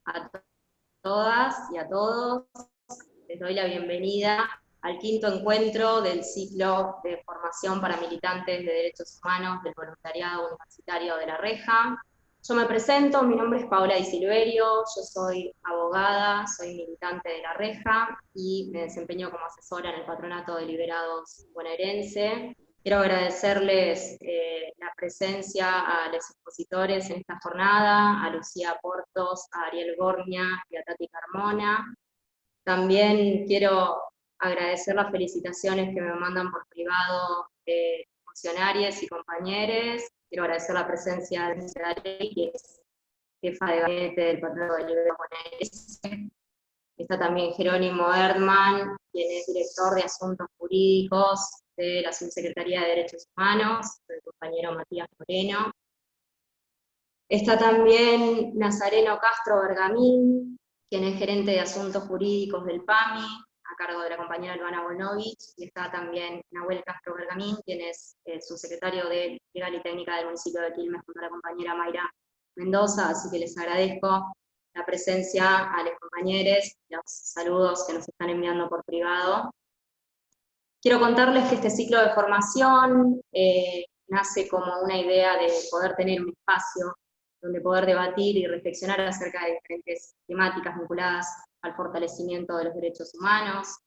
a todas y a todos. Les doy la bienvenida al quinto encuentro del ciclo de formación para militantes de derechos humanos del voluntariado universitario de La Reja. Yo me presento, mi nombre es Paola Di Silverio, yo soy abogada, soy militante de La Reja y me desempeño como asesora en el Patronato de Liberados bonaerense. Quiero agradecerles la presencia a los expositores en esta jornada, a Lucía Portos, a Ariel Gornia y a Tati Carmona. También quiero agradecer las felicitaciones que me mandan por privado funcionarios y compañeros. Quiero agradecer la presencia de Darey, que es jefa de gabinete del Patronato de Liberados bonaerense. Está también Jerónimo Erdman, quien es director de Asuntos Jurídicos de la Subsecretaría de Derechos Humanos, el compañero Matías Moreno. Está también Nazareno Castro Bergamín, quien es gerente de Asuntos Jurídicos del PAMI, a cargo de la compañera Albana Bonovich, y está también Nahuel Castro Bergamín, quien es subsecretario de Legal y Técnica del municipio de Quilmes, junto a la compañera Mayra Mendoza, así que les agradezco la presencia a los compañeros, los saludos que nos están enviando por privado. Quiero contarles que este ciclo de formación nace como una idea de poder tener un espacio donde poder debatir y reflexionar acerca de diferentes temáticas vinculadas al fortalecimiento de los derechos humanos.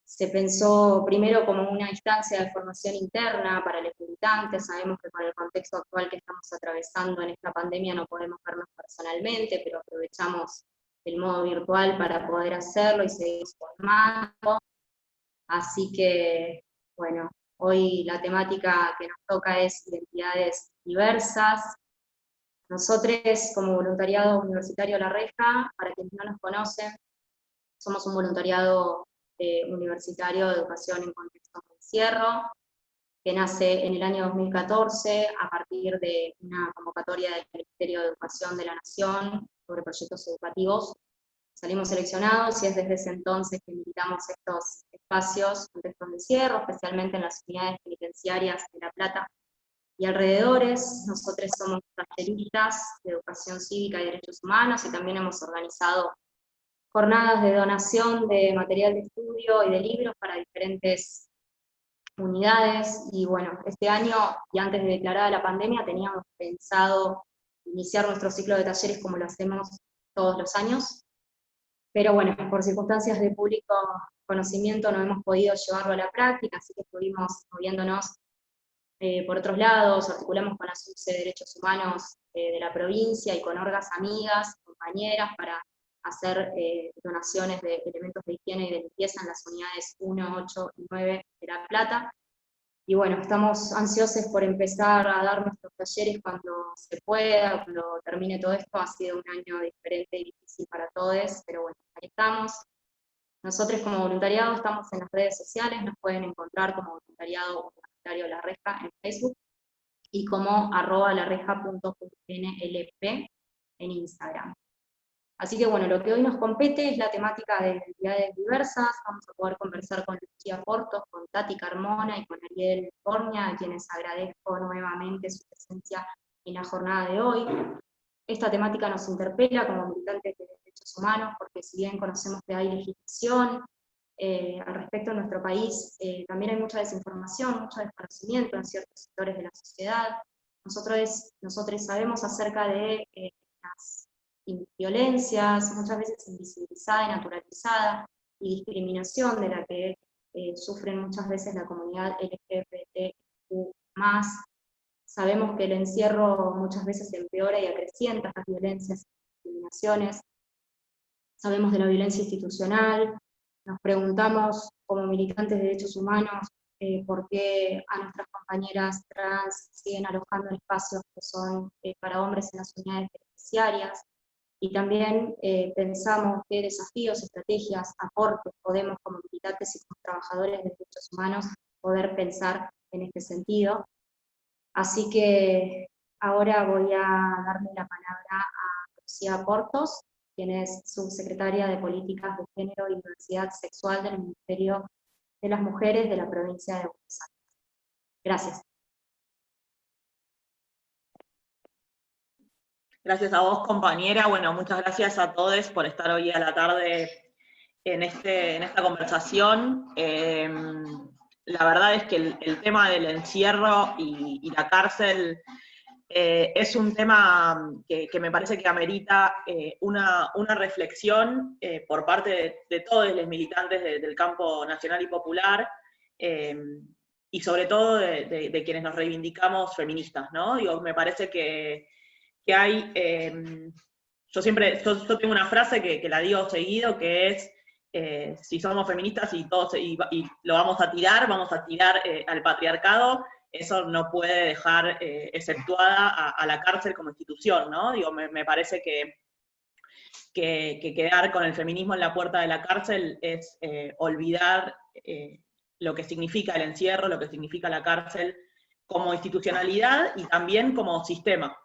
Se pensó primero como una instancia de formación interna para los militantes. Sabemos que con el contexto actual que estamos atravesando en esta pandemia no podemos vernos personalmente, pero aprovechamos el modo virtual para poder hacerlo y seguir formando. Así que, bueno, hoy la temática que nos toca es identidades diversas. Nosotros, como voluntariado universitario La Reja, para quienes no nos conocen, somos un voluntariado universitario de educación en contexto de encierro, que nace en el año 2014 a partir de una convocatoria del Ministerio de Educación de la Nación sobre proyectos educativos. Salimos seleccionados y es desde ese entonces que militamos estos espacios en contextos de encierro, especialmente en las unidades penitenciarias de La Plata y alrededores. Nosotros somos talleristas de educación cívica y derechos humanos y también hemos organizado jornadas de donación de material de estudio y de libros para diferentes unidades. Y bueno, este año, y antes de declarada la pandemia, teníamos pensado iniciar nuestro ciclo de talleres como lo hacemos todos los años, pero bueno, por circunstancias de público conocimiento no hemos podido llevarlo a la práctica, así que estuvimos moviéndonos por otros lados, articulamos con la SUBSE de Derechos Humanos de la provincia y con orgas amigas, compañeras, para hacer donaciones de elementos de higiene y de limpieza en las unidades 1, 8 y 9 de La Plata. Y bueno, estamos ansiosos por empezar a dar nuestros talleres cuando se pueda, cuando termine todo esto. Ha sido un año diferente y difícil para todos, pero bueno, ahí estamos. Nosotros como voluntariado estamos en las redes sociales, nos pueden encontrar como voluntariado universitario La Reja en Facebook y como @lareja.nlp en Instagram. Así que bueno, lo que hoy nos compete es la temática de identidades diversas. Vamos a poder conversar con Lucía Portos, con Tati Carmona y con Ariel Gornia, a quienes agradezco nuevamente su presencia en la jornada de hoy. Esta temática nos interpela como militantes de derechos humanos, porque si bien conocemos que hay legislación al respecto en nuestro país, también hay mucha desinformación, mucho desconocimiento en ciertos sectores de la sociedad. Nosotros sabemos acerca de las violencias, muchas veces invisibilizada y naturalizada, y discriminación de la que sufren muchas veces la comunidad LGBTQ+. Sabemos que el encierro muchas veces empeora y acrecienta las violencias y discriminaciones. Sabemos de la violencia institucional. Nos preguntamos, como militantes de derechos humanos, por qué a nuestras compañeras trans siguen alojando en espacios que son para hombres en las unidades penitenciarias. Y también pensamos qué desafíos, estrategias, aportes podemos como militantes y como trabajadores de derechos humanos poder pensar en este sentido. Así que ahora voy a darle la palabra a Lucía Portos, quien es subsecretaria de Políticas de Género y Diversidad Sexual del Ministerio de las Mujeres de la provincia de Buenos Aires. Gracias. Gracias a vos, compañera. Bueno, muchas gracias a todos por estar hoy a la tarde en esta conversación. La verdad es que el tema del encierro y la cárcel es un tema que me parece que amerita una reflexión por parte de todos los militantes del campo nacional y popular, y sobre todo de quienes nos reivindicamos feministas, ¿no? Digo, me parece que hay, yo tengo una frase que la digo seguido, que es, si somos feministas y lo vamos a tirar al patriarcado, eso no puede dejar exceptuada a la cárcel como institución, ¿no? Digo, me parece que quedar con el feminismo en la puerta de la cárcel es olvidar lo que significa el encierro, lo que significa la cárcel como institucionalidad y también como sistema.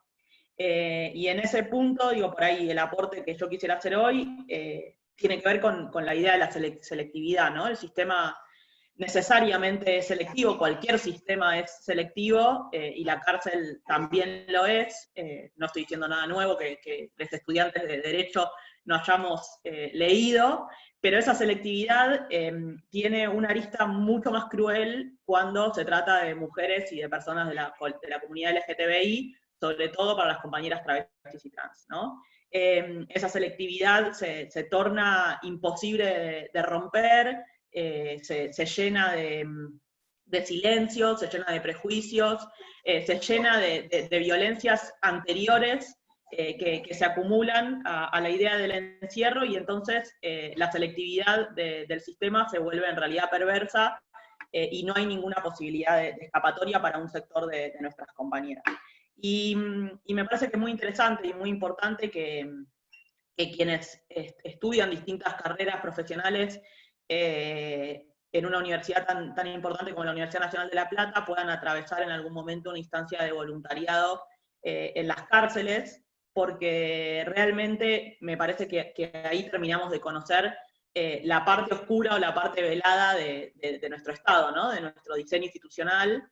Y en ese punto, digo, por ahí el aporte que yo quisiera hacer hoy tiene que ver con la idea de la selectividad, ¿no? El sistema necesariamente es selectivo, cualquier sistema es selectivo, y la cárcel también lo es. No estoy diciendo nada nuevo que los estudiantes de Derecho no hayamos leído, pero esa selectividad tiene una arista mucho más cruel cuando se trata de mujeres y de personas de la comunidad LGTBI, sobre todo para las compañeras travestis y trans, ¿no? Esa selectividad se torna imposible de romper, se llena de silencios, se llena de prejuicios, se llena de violencias anteriores que se acumulan a la idea del encierro, y entonces la selectividad del sistema se vuelve en realidad perversa, y no hay ninguna posibilidad de escapatoria para un sector de nuestras compañeras. Y me parece que es muy interesante y muy importante que quienes estudian distintas carreras profesionales en una universidad tan importante como la Universidad Nacional de La Plata puedan atravesar en algún momento una instancia de voluntariado en las cárceles, porque realmente me parece que ahí terminamos de conocer la parte oscura o la parte velada de nuestro Estado, ¿no? De nuestro diseño institucional.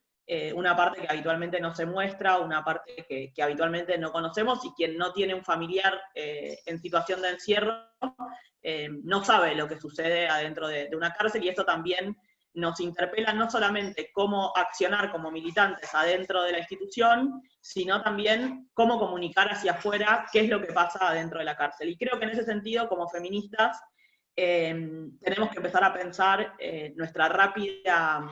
Una parte que habitualmente no se muestra, una parte que habitualmente no conocemos, y quien no tiene un familiar en situación de encierro no sabe lo que sucede adentro de una cárcel, y esto también nos interpela no solamente cómo accionar como militantes adentro de la institución, sino también cómo comunicar hacia afuera qué es lo que pasa adentro de la cárcel. Y creo que en ese sentido, como feministas, tenemos que empezar a pensar nuestra rápida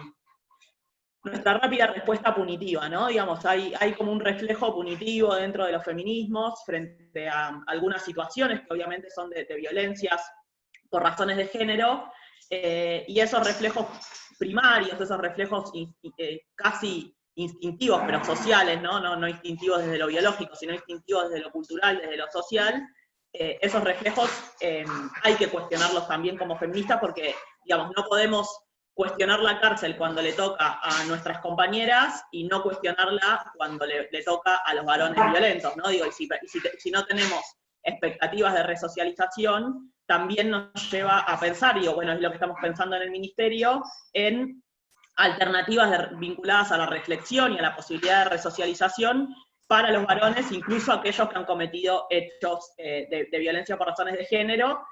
respuesta punitiva, ¿no? Digamos, hay como un reflejo punitivo dentro de los feminismos frente a algunas situaciones que obviamente son de violencias por razones de género, y esos reflejos primarios, esos reflejos casi instintivos, pero sociales, ¿no? No instintivos desde lo biológico, sino instintivos desde lo cultural, desde lo social. Esos reflejos hay que cuestionarlos también como feministas, porque, digamos, no podemos cuestionar la cárcel cuando le toca a nuestras compañeras y no cuestionarla cuando le toca a los varones violentos, ¿no? Digo, si no tenemos expectativas de resocialización, también nos lleva a pensar, digo, bueno, es lo que estamos pensando en el Ministerio, en alternativas vinculadas a la reflexión y a la posibilidad de resocialización para los varones, incluso aquellos que han cometido hechos de violencia por razones de género,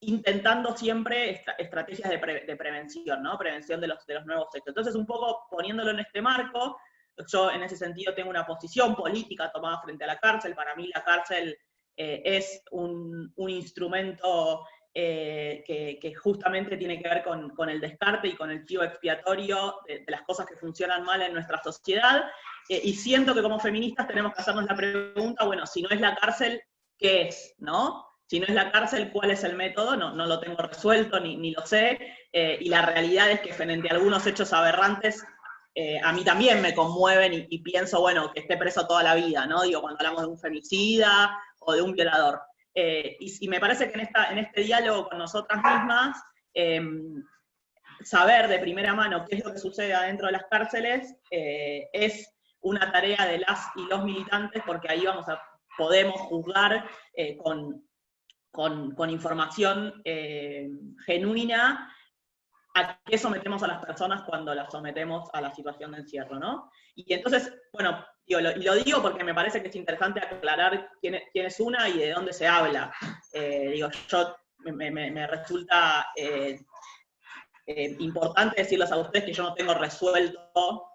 intentando siempre estrategias de prevención, ¿no? Prevención de los nuevos hechos. Entonces, un poco poniéndolo en este marco, yo en ese sentido tengo una posición política tomada frente a la cárcel. Para mí la cárcel es un instrumento que justamente tiene que ver con el descarte y con el chivo expiatorio de las cosas que funcionan mal en nuestra sociedad, y siento que como feministas tenemos que hacernos la pregunta, bueno, si no es la cárcel, ¿qué es? ¿No? Si no es la cárcel, ¿cuál es el método? No lo tengo resuelto, ni lo sé, y la realidad es que frente a algunos hechos aberrantes, a mí también me conmueven y pienso, bueno, que esté preso toda la vida, ¿no? Digo, cuando hablamos de un femicida o de un violador. Y me parece que en este diálogo con nosotras mismas, saber de primera mano qué es lo que sucede adentro de las cárceles es una tarea de las y los militantes, porque ahí podemos juzgar con información genuina a qué sometemos a las personas cuando las sometemos a la situación de encierro, ¿no? Y entonces, bueno, y lo digo porque me parece que es interesante aclarar quién es una y de dónde se habla. Me resulta importante decirles a ustedes que yo no tengo resuelto,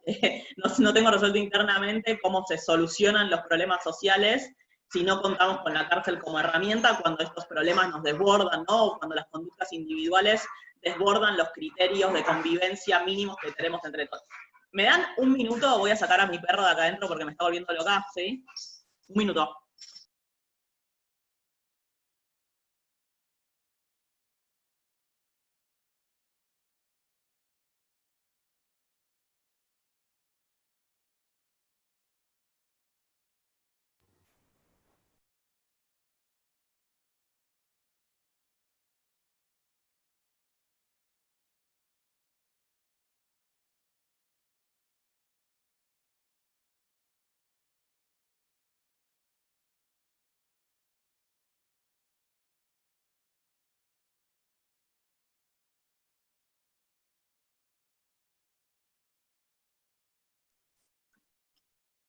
no tengo resuelto internamente cómo se solucionan los problemas sociales si no contamos con la cárcel como herramienta cuando estos problemas nos desbordan, ¿no? O cuando las conductas individuales desbordan los criterios de convivencia mínimos que tenemos entre todos. ¿Me dan un minuto? Voy a sacar a mi perro de acá adentro porque me está volviendo loca, ¿sí? Un minuto.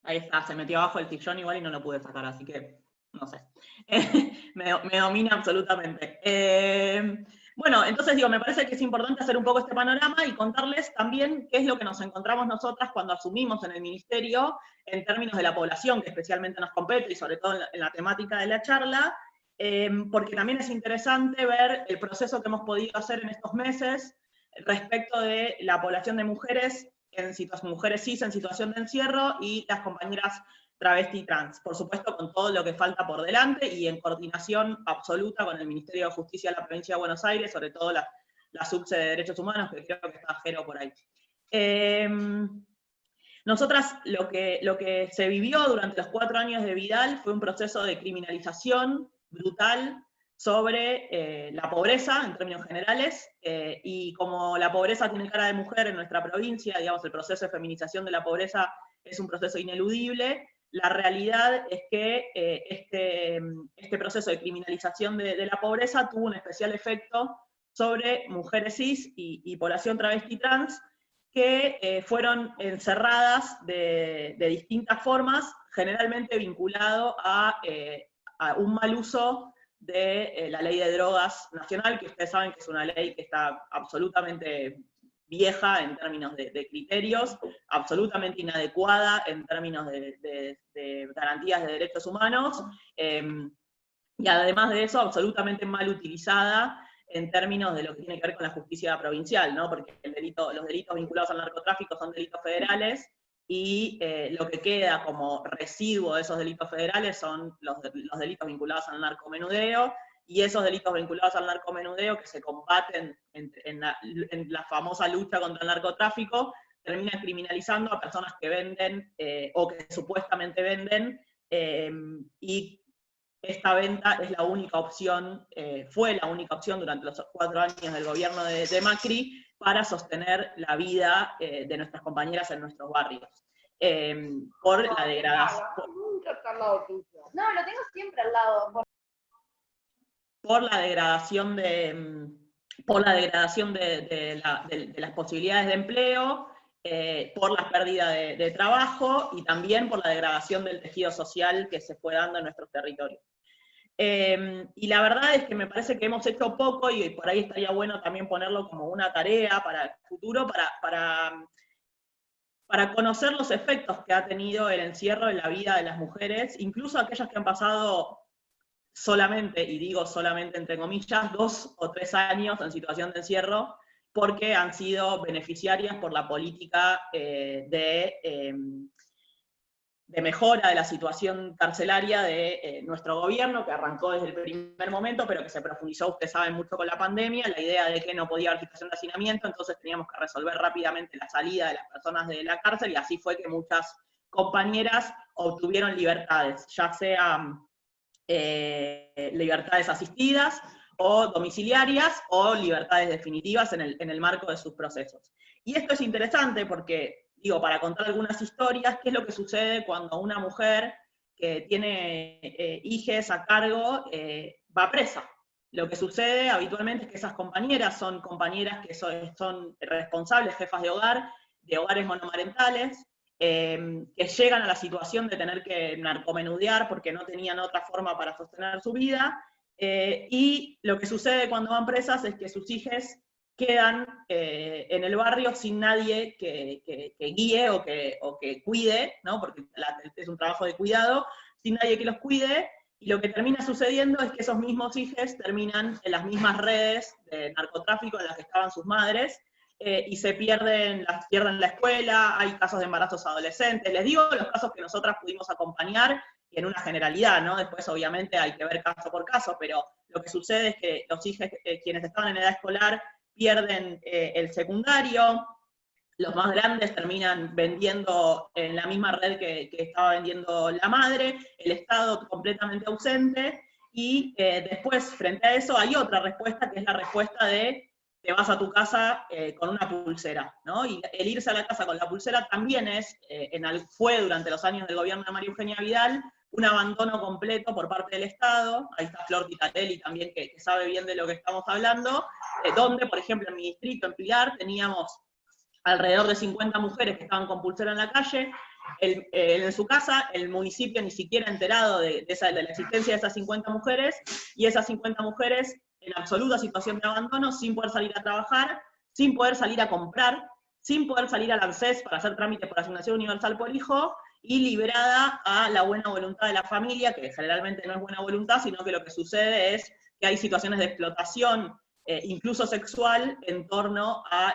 Ahí está, se metió abajo el sillón igual y no lo pude sacar, así que no sé. Me domina absolutamente. Bueno, entonces digo, me parece que es importante hacer un poco este panorama y contarles también qué es lo que nos encontramos nosotras cuando asumimos en el ministerio en términos de la población, que especialmente nos compete y sobre todo en la temática de la charla, porque también es interesante ver el proceso que hemos podido hacer en estos meses respecto de la población de mujeres mujeres cis en situación de encierro y las compañeras travesti trans. Por supuesto, con todo lo que falta por delante y en coordinación absoluta con el Ministerio de Justicia de la Provincia de Buenos Aires, sobre todo la subse de Derechos Humanos, que creo que está Jero por ahí. Nosotras, lo que se vivió durante los 4 años de Vidal fue un proceso de criminalización brutal sobre la pobreza, en términos generales, y como la pobreza tiene cara de mujer en nuestra provincia, digamos, el proceso de feminización de la pobreza es un proceso ineludible, la realidad es que este proceso de criminalización de la pobreza tuvo un especial efecto sobre mujeres cis y población travesti trans, que fueron encerradas de distintas formas, generalmente vinculado a un mal uso de la ley de drogas nacional, que ustedes saben que es una ley que está absolutamente vieja en términos de criterios, absolutamente inadecuada en términos de garantías de derechos humanos, y además de eso, absolutamente mal utilizada en términos de lo que tiene que ver con la justicia provincial, ¿no? Porque los delitos vinculados al narcotráfico son delitos federales, y lo que queda como residuo de esos delitos federales son los delitos vinculados al narcomenudeo, y esos delitos vinculados al narcomenudeo que se combaten en la famosa lucha contra el narcotráfico, terminan criminalizando a personas que venden o que supuestamente venden, y esta venta es la única opción, fue la única opción durante los 4 años del gobierno de Macri para sostener la vida de nuestras compañeras en nuestros barrios. Por la degradación. Nunca está al lado tuyo. No, lo tengo siempre al lado. Por la degradación de las posibilidades de empleo, por la pérdida de trabajo y también por la degradación del tejido social que se fue dando en nuestros territorios. Y la verdad es que me parece que hemos hecho poco, y por ahí estaría bueno también ponerlo como una tarea para el futuro, para conocer los efectos que ha tenido el encierro en la vida de las mujeres, incluso aquellas que han pasado solamente, y digo solamente entre comillas, 2 o 3 años en situación de encierro, porque han sido beneficiarias por la política de mejora de la situación carcelaria de nuestro gobierno, que arrancó desde el primer momento, pero que se profundizó, ustedes saben, mucho con la pandemia, la idea de que no podía haber situación de hacinamiento, entonces teníamos que resolver rápidamente la salida de las personas de la cárcel, y así fue que muchas compañeras obtuvieron libertades, ya sean libertades asistidas, o domiciliarias, o libertades definitivas en el marco de sus procesos. Y esto es interesante porque, digo, para contar algunas historias, ¿qué es lo que sucede cuando una mujer que tiene hijes a cargo va presa? Lo que sucede habitualmente es que esas compañeras son compañeras que son responsables, jefas de hogar, de hogares monomarentales, que llegan a la situación de tener que narcomenudear porque no tenían otra forma para sostener su vida, y lo que sucede cuando van presas es que sus hijos quedan en el barrio sin nadie que guíe o que cuide, ¿no? Porque es un trabajo de cuidado, sin nadie que los cuide, y lo que termina sucediendo es que esos mismos hijos terminan en las mismas redes de narcotráfico en las que estaban sus madres, y se pierden la escuela, hay casos de embarazos adolescentes. Les digo los casos que nosotras pudimos acompañar, y en una generalidad, ¿no? Después obviamente hay que ver caso por caso, pero lo que sucede es que los hijos, quienes estaban en edad escolar, pierden el secundario, los más grandes terminan vendiendo en la misma red que estaba vendiendo la madre, el Estado completamente ausente, y después, frente a eso, hay otra respuesta, que es la respuesta de te vas a tu casa con una pulsera, ¿no? Y el irse a la casa con la pulsera también fue durante los años del gobierno de María Eugenia Vidal, un abandono completo por parte del Estado. Ahí está Flor Titatelli también, que sabe bien de lo que estamos hablando, donde, por ejemplo, en mi distrito, en Pilar, teníamos alrededor de 50 mujeres que estaban con pulsera en la calle. En su casa, el municipio ni siquiera enterado de la existencia de esas 50 mujeres, y esas 50 mujeres en absoluta situación de abandono, sin poder salir a trabajar, sin poder salir a comprar, sin poder salir al ANSES para hacer trámites por asignación universal por hijo, y liberada a la buena voluntad de la familia, que generalmente no es buena voluntad, sino que lo que sucede es que hay situaciones de explotación, incluso sexual, en torno a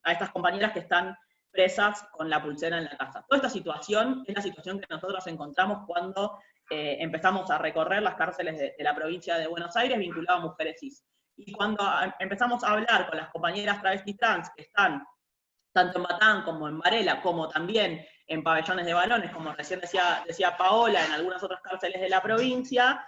estas compañeras que están presas con la pulsera en la casa. Toda esta situación es la situación que nosotros encontramos cuando empezamos a recorrer las cárceles de la provincia de Buenos Aires vinculadas a mujeres cis. Y cuando empezamos a hablar con las compañeras travestis trans que están tanto en Batán como en Varela, como también en pabellones de varones, como recién decía Paola, en algunas otras cárceles de la provincia,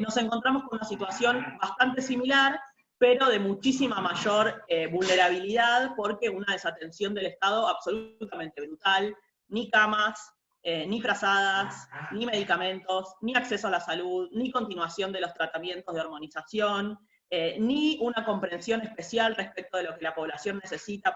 nos encontramos con una situación bastante similar, pero de muchísima mayor vulnerabilidad, porque una desatención del Estado absolutamente brutal, ni camas, ni frazadas, ni medicamentos, ni acceso a la salud, ni continuación de los tratamientos de hormonización, ni una comprensión especial respecto de lo que la población necesita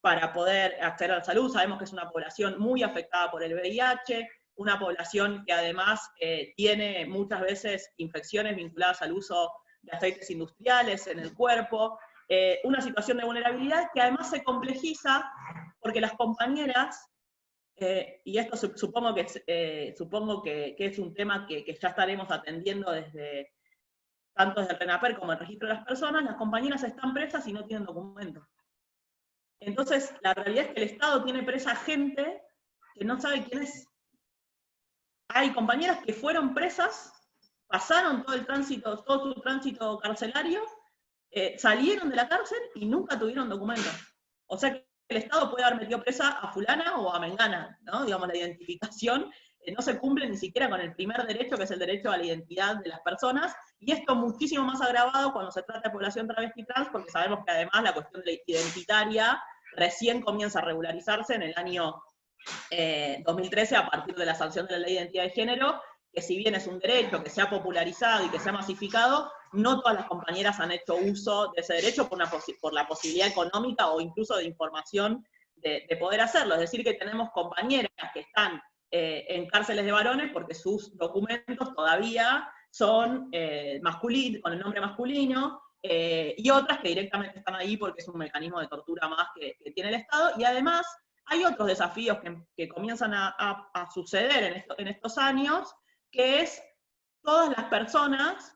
para poder acceder a la salud. Sabemos que es una población muy afectada por el VIH, una población que además tiene muchas veces infecciones vinculadas al uso de aceites industriales en el cuerpo, una situación de vulnerabilidad que además se complejiza porque las compañeras, y esto supongo que es un tema que ya estaremos atendiendo tanto desde el RENAPER como el registro de las personas, las compañeras están presas y no tienen documentos. Entonces, la realidad es que el Estado tiene presa gente que no sabe quién es. Hay compañeras que fueron presas, pasaron todo su tránsito carcelario, salieron de la cárcel y nunca tuvieron documentos. O sea que el Estado puede haber metido presa a fulana o a mengana, ¿no? Digamos, la identificación no se cumple ni siquiera con el primer derecho, que es el derecho a la identidad de las personas, y esto muchísimo más agravado cuando se trata de población travesti trans, porque sabemos que además la cuestión identitaria recién comienza a regularizarse en el año 2013 a partir de la sanción de la Ley de Identidad de Género, que si bien es un derecho que se ha popularizado y que se ha masificado, no todas las compañeras han hecho uso de ese derecho por la posibilidad económica o incluso de información de poder hacerlo. Es decir, que tenemos compañeras que están en cárceles de varones porque sus documentos todavía son con el nombre masculino, y otras que directamente están ahí porque es un mecanismo de tortura más que tiene el Estado. Y además hay otros desafíos que comienzan a suceder en estos años, que es todas las personas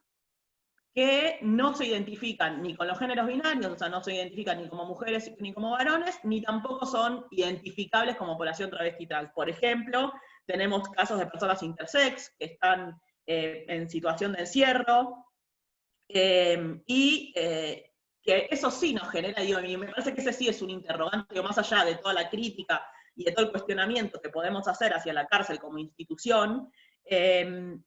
que no se identifican ni con los géneros binarios, o sea, no se identifican ni como mujeres ni como varones, ni tampoco son identificables como población travesti trans. Por ejemplo, tenemos casos de personas intersex que están en situación de encierro, y que eso sí nos genera, digo, y me parece que ese sí es un interrogante, más allá de toda la crítica y de todo el cuestionamiento que podemos hacer hacia la cárcel como institución,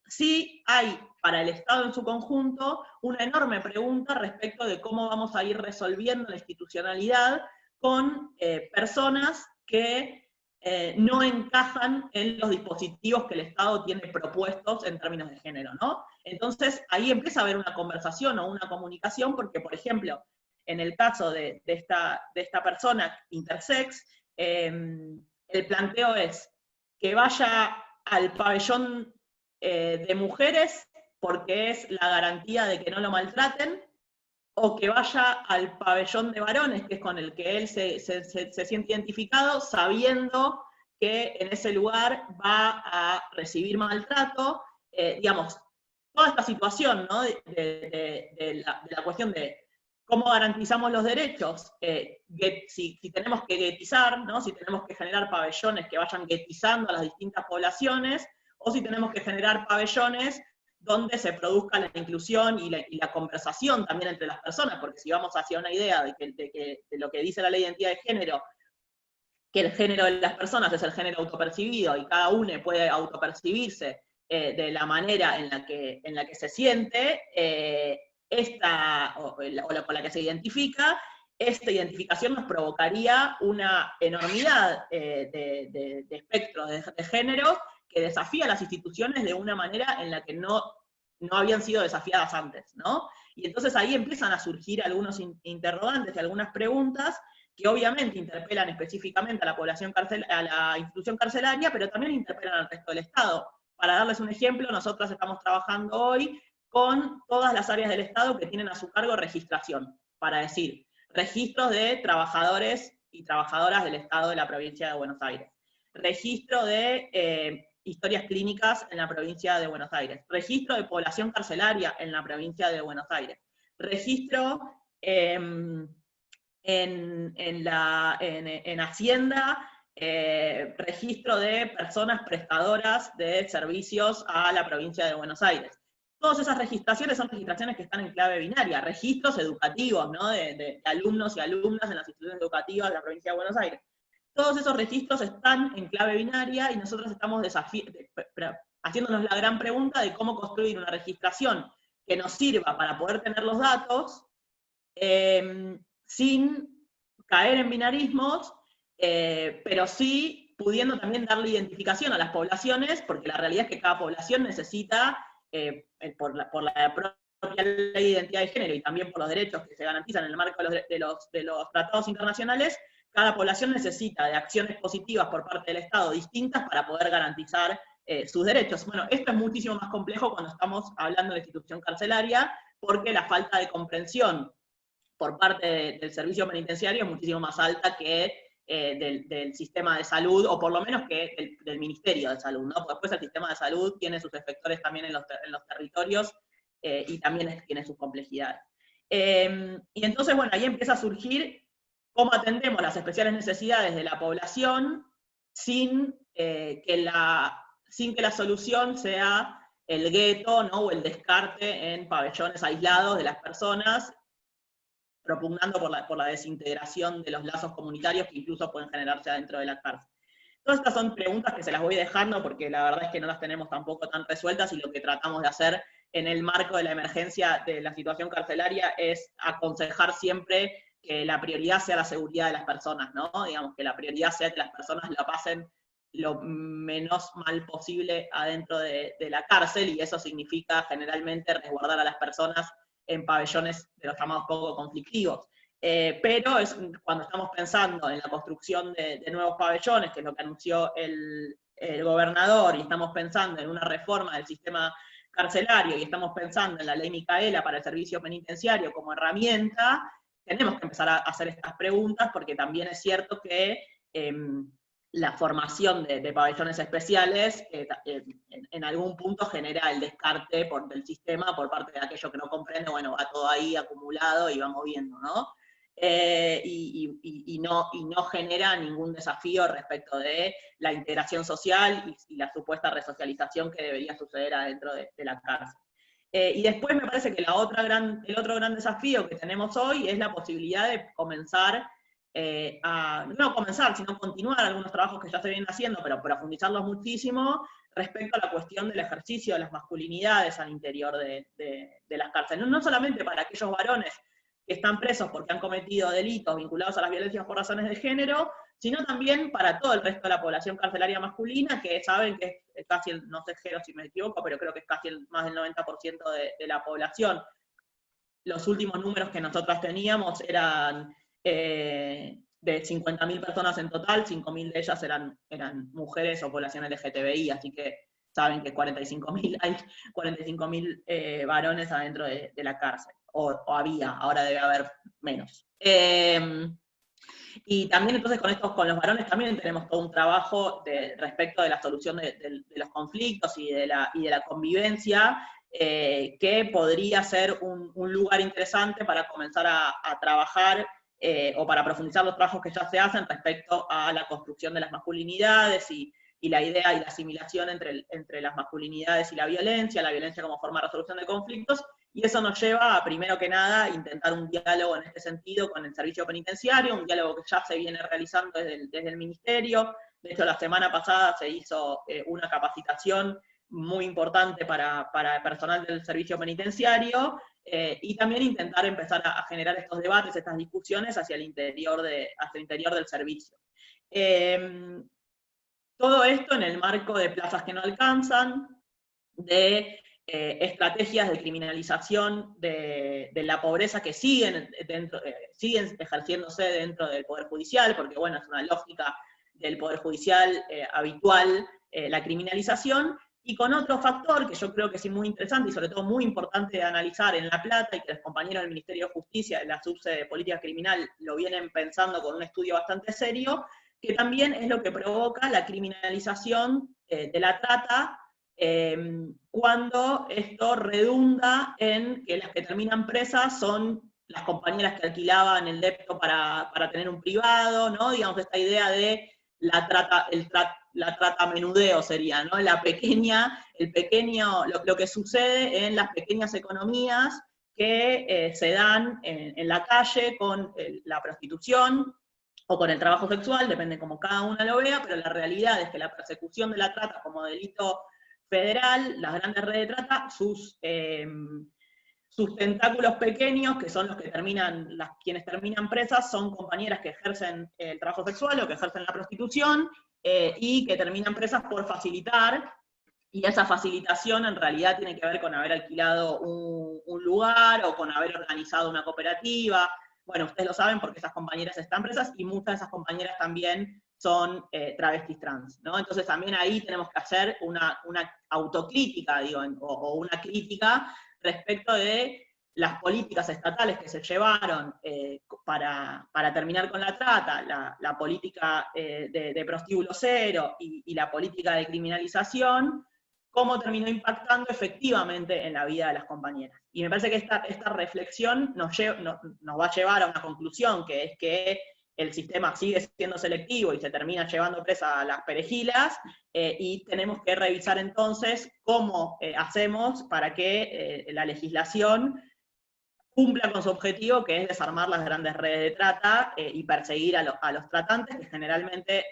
sí hay para el Estado en su conjunto una enorme pregunta respecto de cómo vamos a ir resolviendo la institucionalidad con personas que no encajan en los dispositivos que el Estado tiene propuestos en términos de género, ¿no? Entonces, ahí empieza a haber una conversación o una comunicación, porque, por ejemplo, en el caso de esta persona intersex, el planteo es que vaya al pabellón de mujeres porque es la garantía de que no lo maltraten, o que vaya al pabellón de varones, que es con el que él se siente identificado, sabiendo que en ese lugar va a recibir maltrato, digamos, toda esta situación, ¿no? de la cuestión de cómo garantizamos los derechos, si tenemos que guetizar, ¿no? Si tenemos que generar pabellones que vayan guetizando a las distintas poblaciones, o si tenemos que generar pabellones donde se produzca la inclusión y la conversación también entre las personas, porque si vamos hacia una idea de lo que dice la ley de identidad de género, que el género de las personas es el género autopercibido y cada uno puede autopercibirse de la manera en la que se siente, con la que se identifica, esta identificación nos provocaría una enormidad de espectros de géneros que desafía a las instituciones de una manera en la que no habían sido desafiadas antes, ¿no? Y entonces ahí empiezan a surgir algunos interrogantes y algunas preguntas que obviamente interpelan específicamente a la población a la institución carcelaria, pero también interpelan al resto del Estado. Para darles un ejemplo, nosotros estamos trabajando hoy con todas las áreas del Estado que tienen a su cargo registración, para decir, registros de trabajadores y trabajadoras del Estado de la provincia de Buenos Aires, registro de historias clínicas en la provincia de Buenos Aires, registro de población carcelaria en la provincia de Buenos Aires, registro en Hacienda, registro de personas prestadoras de servicios a la provincia de Buenos Aires. Todas esas registraciones son registraciones que están en clave binaria, registros educativos, ¿no? de alumnos y alumnas en las instituciones educativas de la provincia de Buenos Aires. Todos esos registros están en clave binaria y nosotros estamos haciéndonos la gran pregunta de cómo construir una registración que nos sirva para poder tener los datos sin caer en binarismos, pero sí pudiendo también darle identificación a las poblaciones, porque la realidad es que cada población necesita, por la propia ley de identidad de género y también por los derechos que se garantizan en el marco de los tratados internacionales, cada población necesita de acciones positivas por parte del Estado distintas para poder garantizar sus derechos. Bueno, esto es muchísimo más complejo cuando estamos hablando de institución carcelaria, porque la falta de comprensión por parte del servicio penitenciario es muchísimo más alta que del sistema de salud, o por lo menos que del Ministerio de Salud, ¿no? Porque después el sistema de salud tiene sus efectores también en los territorios y también tiene sus complejidades. Y entonces, bueno, ahí empieza a surgir cómo atendemos las especiales necesidades de la población sin que la solución sea el gueto, ¿no? O el descarte en pabellones aislados de las personas, propugnando por la desintegración de los lazos comunitarios que incluso pueden generarse adentro de la cárcel. Todas estas son preguntas que se las voy dejando porque la verdad es que no las tenemos tampoco tan resueltas, y lo que tratamos de hacer en el marco de la emergencia de la situación carcelaria es aconsejar siempre que la prioridad sea la seguridad de las personas, ¿no? Digamos, que la prioridad sea que las personas la pasen lo menos mal posible adentro de la cárcel, y eso significa generalmente resguardar a las personas en pabellones de los llamados poco conflictivos. Pero es cuando estamos pensando en la construcción de nuevos pabellones, que es lo que anunció el gobernador, y estamos pensando en una reforma del sistema carcelario, y estamos pensando en la ley Micaela para el servicio penitenciario como herramienta, tenemos que empezar a hacer estas preguntas, porque también es cierto que la formación de pabellones especiales en algún punto genera el descarte del sistema por parte de aquello que no comprende, bueno, va todo ahí acumulado y va moviendo, ¿no? Y no genera ningún desafío respecto de la integración social y la supuesta resocialización que debería suceder adentro de la cárcel. Y después me parece que el otro gran desafío que tenemos hoy es la posibilidad de comenzar sino continuar algunos trabajos que ya se vienen haciendo, pero profundizarlos muchísimo respecto a la cuestión del ejercicio de las masculinidades al interior de las cárceles. No solamente para aquellos varones que están presos porque han cometido delitos vinculados a las violencias por razones de género, sino también para todo el resto de la población carcelaria masculina, que saben que es casi, no sé si me equivoco, pero creo que es casi más del 90% de la población. Los últimos números que nosotros teníamos eran de 50.000 personas en total, 5.000 de ellas eran mujeres o población LGTBI, así que saben que 45.000 hay 45.000 varones adentro de la cárcel, o había, ahora debe haber menos. Y también entonces con los varones también tenemos todo un trabajo respecto de la solución de los conflictos y de la convivencia, que podría ser un lugar interesante para comenzar a trabajar o para profundizar los trabajos que ya se hacen respecto a la construcción de las masculinidades y la idea y la asimilación entre las masculinidades y la violencia como forma de resolución de conflictos, y eso nos lleva a, primero que nada, intentar un diálogo en este sentido con el servicio penitenciario, un diálogo que ya se viene realizando desde el ministerio. De hecho, la semana pasada se hizo una capacitación muy importante para el personal del servicio penitenciario, y también intentar empezar a generar estos debates, estas discusiones hacia el interior del servicio. Todo esto en el marco de plazas que no alcanzan, de estrategias de criminalización de la pobreza que siguen ejerciéndose dentro del Poder Judicial, porque bueno, es una lógica del Poder Judicial habitual, la criminalización, y con otro factor que yo creo que es muy interesante y sobre todo muy importante de analizar en La Plata, y que los compañeros del Ministerio de Justicia, de la subsede de Política Criminal, lo vienen pensando con un estudio bastante serio, que también es lo que provoca la criminalización de la trata, cuando esto redunda en que las que terminan presas son las compañeras que alquilaban el depto para tener un privado, ¿no? Digamos, esta idea de la trata menudeo sería, ¿no? Lo que sucede en las pequeñas economías que se dan en la calle con la prostitución o con el trabajo sexual, depende cómo cada una lo vea, pero la realidad es que la persecución de la trata como delito federal, las grandes redes de trata, sus tentáculos pequeños, que son los que quienes terminan presas, son compañeras que ejercen el trabajo sexual o que ejercen la prostitución, y que terminan presas por facilitar, y esa facilitación en realidad tiene que ver con haber alquilado un lugar o con haber organizado una cooperativa. Bueno, ustedes lo saben porque esas compañeras están presas y muchas de esas compañeras también son travestis trans, ¿no? Entonces también ahí tenemos que hacer una autocrítica, digo, o una crítica respecto de las políticas estatales que se llevaron para terminar con la trata, la política de prostíbulo cero y la política de criminalización, cómo terminó impactando efectivamente en la vida de las compañeras. Y me parece que esta reflexión nos va a llevar a una conclusión, que es que el sistema sigue siendo selectivo y se termina llevando presa a las perejilas, y tenemos que revisar entonces cómo hacemos para que la legislación cumpla con su objetivo, que es desarmar las grandes redes de trata y perseguir a los tratantes, que generalmente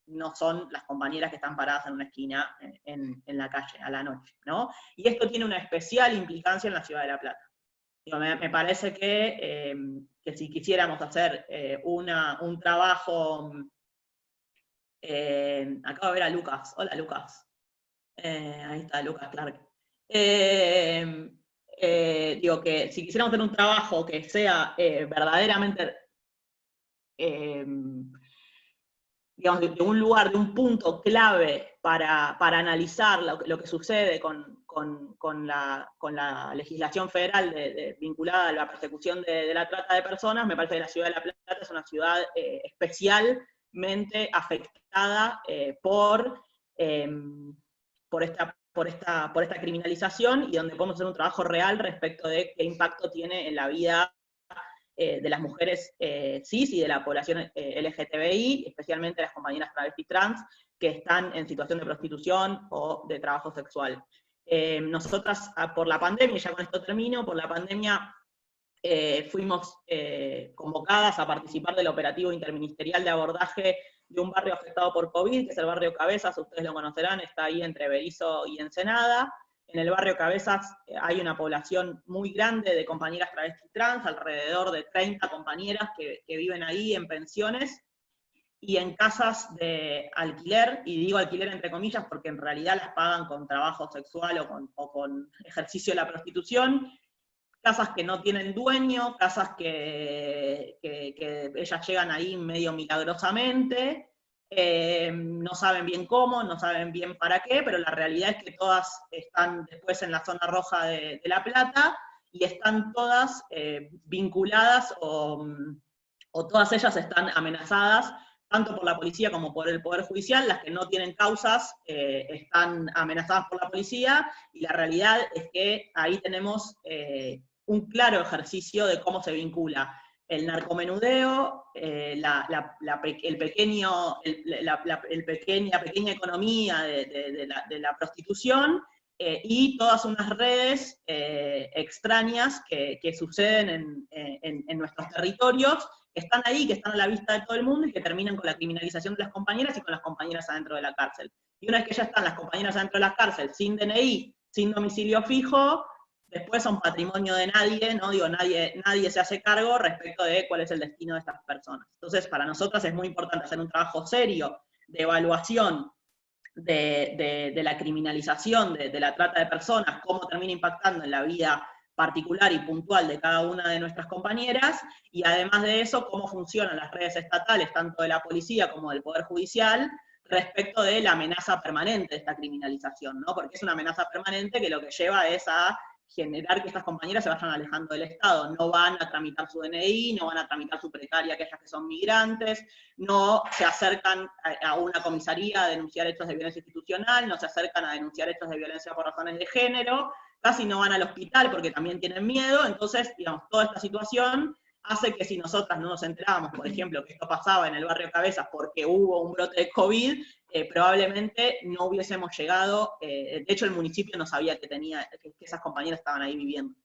no son las compañeras que están paradas en una esquina en la calle a la noche, ¿no? Y esto tiene una especial implicancia en la ciudad de La Plata. Digo, me parece que si quisiéramos hacer un trabajo... acabo de ver a Lucas. Hola, Lucas. Ahí está, Lucas Clark. Digo que si quisiéramos hacer un trabajo que sea verdaderamente... digamos, de un lugar, de un punto clave para analizar lo que sucede con la legislación federal vinculada a la persecución de la trata de personas, me parece que la ciudad de La Plata es una ciudad especialmente afectada por esta criminalización, y donde podemos hacer un trabajo real respecto de qué impacto tiene en la vida de las mujeres cis y de la población LGTBI, especialmente las compañeras travestis trans que están en situación de prostitución o de trabajo sexual. Nosotras, por la pandemia, ya con esto termino, por la pandemia fuimos convocadas a participar del operativo interministerial de abordaje de un barrio afectado por COVID, que es el barrio Cabezas, ustedes lo conocerán, está ahí entre Berizo y Ensenada. En el barrio Cabezas hay una población muy grande de compañeras travestis trans, alrededor de 30 compañeras que viven ahí en pensiones y en casas de alquiler, y digo alquiler entre comillas porque en realidad las pagan con trabajo sexual o con ejercicio de la prostitución, casas que no tienen dueño, casas que ellas llegan ahí medio milagrosamente, no saben bien cómo, no saben bien para qué, pero la realidad es que todas están después en la zona roja de La Plata, y están todas vinculadas o todas ellas están amenazadas tanto por la policía como por el Poder Judicial. Las que no tienen causas están amenazadas por la policía, y la realidad es que ahí tenemos un claro ejercicio de cómo se vincula el narcomenudeo, la pequeña economía de la prostitución, y todas unas redes extrañas que suceden en nuestros territorios, que están ahí, que están a la vista de todo el mundo, y que terminan con la criminalización de las compañeras y con las compañeras adentro de la cárcel. Y una vez que ya están las compañeras adentro de la cárcel, sin DNI, sin domicilio fijo, después son patrimonio de nadie, ¿no? Digo, nadie se hace cargo respecto de cuál es el destino de estas personas. Entonces, para nosotras es muy importante hacer un trabajo serio de evaluación de la criminalización de la trata de personas, cómo termina impactando en la vida particular y puntual de cada una de nuestras compañeras, y además de eso, cómo funcionan las redes estatales, tanto de la policía como del Poder Judicial, respecto de la amenaza permanente de esta criminalización, ¿no? Porque es una amenaza permanente que lo que lleva es a generar que estas compañeras se vayan alejando del Estado, no van a tramitar su DNI, no van a tramitar su precaria, aquellas que son migrantes, no se acercan a una comisaría a denunciar hechos de violencia institucional, no se acercan a denunciar hechos de violencia por razones de género, casi no van al hospital porque también tienen miedo. Entonces, digamos, toda esta situación hace que si nosotras no nos enterábamos, por ejemplo, que esto pasaba en el barrio Cabezas porque hubo un brote de COVID, probablemente no hubiésemos llegado, de hecho el municipio no sabía que esas compañeras estaban ahí viviendo.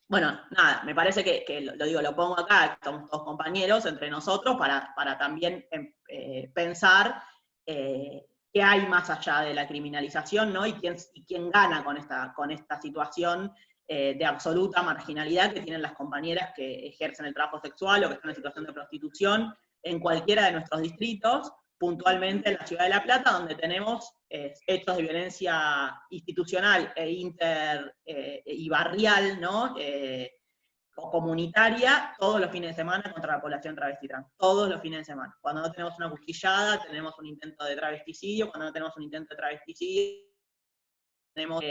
Bueno, nada, me parece que lo pongo acá, somos todos compañeros entre nosotros, para también pensar qué hay más allá de la criminalización, ¿no? Y quién gana con esta situación de absoluta marginalidad que tienen las compañeras que ejercen el trabajo sexual o que están en situación de prostitución en cualquiera de nuestros distritos, puntualmente en la ciudad de La Plata, donde tenemos hechos de violencia institucional y barrial, ¿no? O comunitaria, todos los fines de semana contra la población travesti trans, todos los fines de semana. Cuando no tenemos una cuchillada, tenemos un intento de travesticidio; cuando no tenemos un intento de travesticidio, tenemos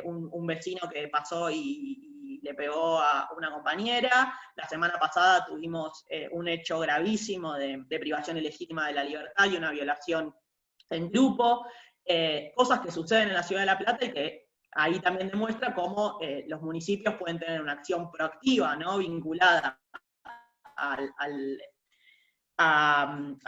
un vecino que pasó y le pegó a una compañera. La semana pasada tuvimos un hecho gravísimo de privación ilegítima de la libertad y una violación en grupo, cosas que suceden en la ciudad de La Plata y que ahí también demuestra cómo los municipios pueden tener una acción proactiva, ¿no? Vinculada a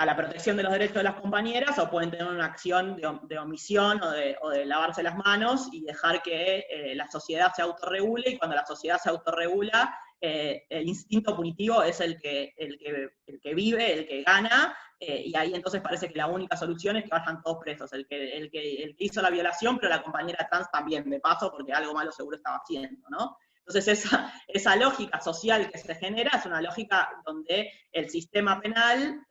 la protección de los derechos de las compañeras, o pueden tener una acción de omisión o de lavarse las manos y dejar que la sociedad se autorregule, y cuando la sociedad se autorregula, el instinto punitivo es el que vive, el que gana, y ahí entonces parece que la única solución es que vayan todos presos, el que hizo la violación, pero la compañera trans también, de paso, porque algo malo seguro estaba haciendo, ¿no? Entonces esa lógica social que se genera es una lógica donde el sistema penal,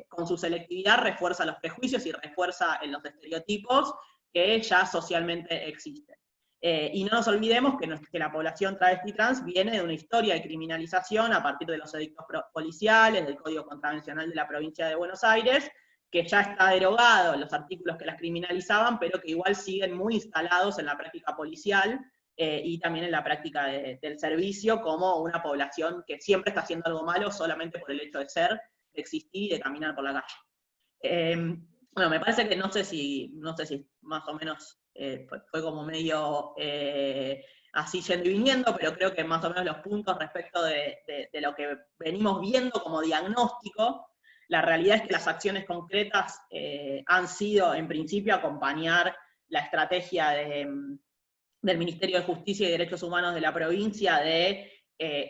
con su selectividad, refuerza los prejuicios y refuerza los estereotipos que ya socialmente existen. Y no nos olvidemos que la población travesti trans viene de una historia de criminalización a partir de los edictos policiales, del Código Contravencional de la Provincia de Buenos Aires, que ya está derogado los artículos que las criminalizaban, pero que igual siguen muy instalados en la práctica policial, y también en la práctica del servicio, como una población que siempre está haciendo algo malo solamente por el hecho de ser, de existir y de caminar por la calle. Bueno, me parece que no sé si más o menos fue como medio así yendo y viniendo, pero creo que más o menos los puntos respecto de lo que venimos viendo como diagnóstico. La realidad es que las acciones concretas han sido, en principio, acompañar la estrategia del Ministerio de Justicia y Derechos Humanos de la provincia de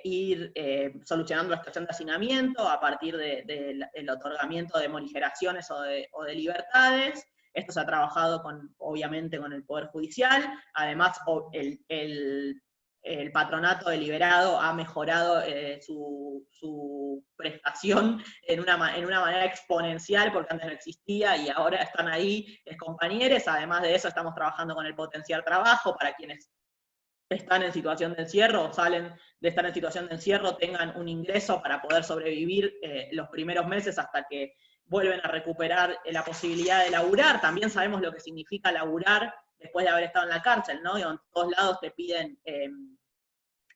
ir solucionando la situación de hacinamiento a partir del otorgamiento de morigeraciones o de libertades. Esto se ha trabajado obviamente con el Poder Judicial. Además, el patronato deliberado ha mejorado su prestación en una manera exponencial, porque antes no existía y ahora están ahí compañeros. Además de eso, estamos trabajando con el Potenciar Trabajo, para quienes están en situación de encierro o salen de estar en situación de encierro tengan un ingreso para poder sobrevivir los primeros meses hasta que vuelven a recuperar la posibilidad de laburar. También sabemos lo que significa laburar después de haber estado en la cárcel, ¿no? Y en todos lados te piden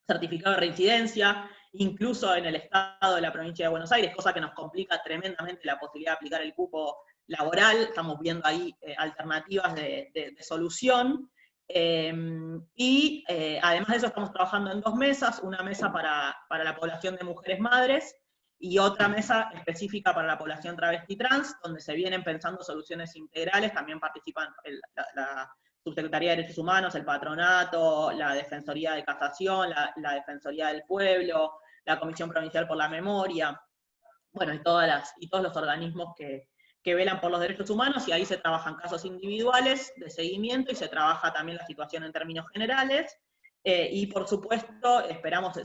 certificado de reincidencia, incluso en el estado de la provincia de Buenos Aires, cosa que nos complica tremendamente la posibilidad de aplicar el cupo laboral. Estamos viendo ahí alternativas de solución. Además de eso estamos trabajando en 2 mesas, una mesa para la población de mujeres madres y otra mesa específica para la población travesti trans, donde se vienen pensando soluciones integrales. También participan la Subsecretaría de Derechos Humanos, el Patronato, la Defensoría de Casación, la Defensoría del Pueblo, la Comisión Provincial por la Memoria, bueno, y todos los organismos que velan por los derechos humanos, y ahí se trabajan casos individuales de seguimiento y se trabaja también la situación en términos generales, y por supuesto esperamos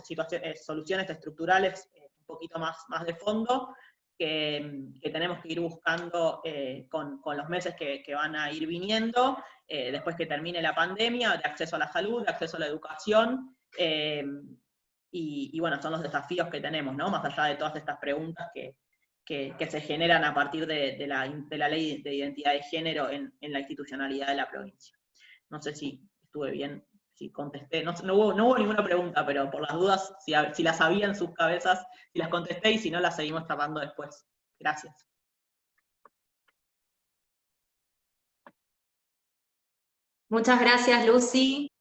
soluciones estructurales un poquito más de fondo, que tenemos que ir buscando con los meses que van a ir viniendo, después que termine la pandemia, de acceso a la salud, de acceso a la educación, y bueno, son los desafíos que tenemos, ¿no? Más allá de todas estas preguntas que se generan a partir de la ley de identidad de género en la institucionalidad de la provincia. No sé si estuve bien, si contesté, no hubo ninguna pregunta, pero por las dudas, si las había en sus cabezas, si las contesté, y si no, las seguimos tratando después. Gracias. Muchas gracias, Lucy.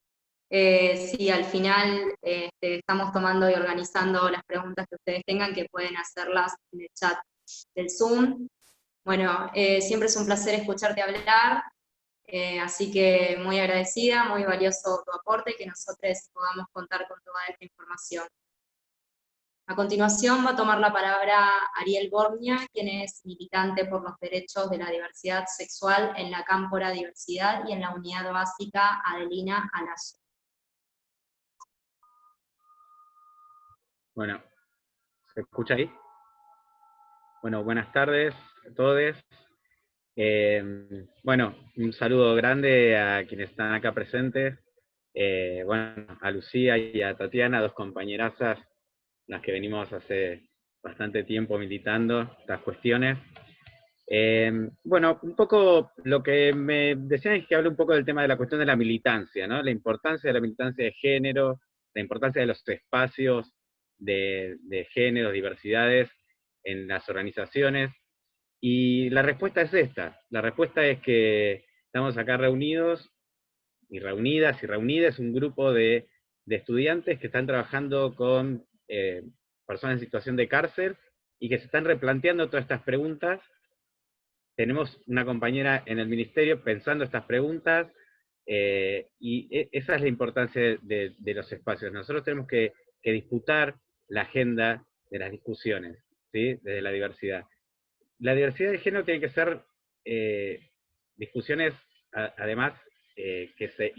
Sí, al final estamos tomando y organizando las preguntas que ustedes tengan, que pueden hacerlas en el chat del Zoom. Bueno, siempre es un placer escucharte hablar, así que muy agradecida, muy valioso tu aporte, que nosotros podamos contar con toda esta información. A continuación va a tomar la palabra Ariel Borgna, quien es militante por los derechos de la diversidad sexual en la Cámpora Diversidad y en la Unidad Básica Adelina Alazo. Bueno, ¿se escucha ahí? Bueno, buenas tardes a todos. Bueno, un saludo grande a quienes están acá presentes. Bueno, a Lucía y a Tatiana, 2 compañerazas, las que venimos hace bastante tiempo militando estas cuestiones. Bueno, un poco lo que me decían es que hable un poco del tema de la cuestión de la militancia, ¿no? La importancia de la militancia de género, la importancia de los espacios de género, diversidades en las organizaciones. Y la respuesta es esta. La respuesta es que estamos acá reunidos y reunidas y reunidas, un grupo de estudiantes que están trabajando con personas en situación de cárcel y que se están replanteando todas estas preguntas. Tenemos una compañera en el ministerio pensando estas preguntas, y esa es la importancia de los espacios. Nosotros tenemos que disputar la agenda de las discusiones, ¿sí? Desde la diversidad. La diversidad de género tiene que ser discusiones, además, que se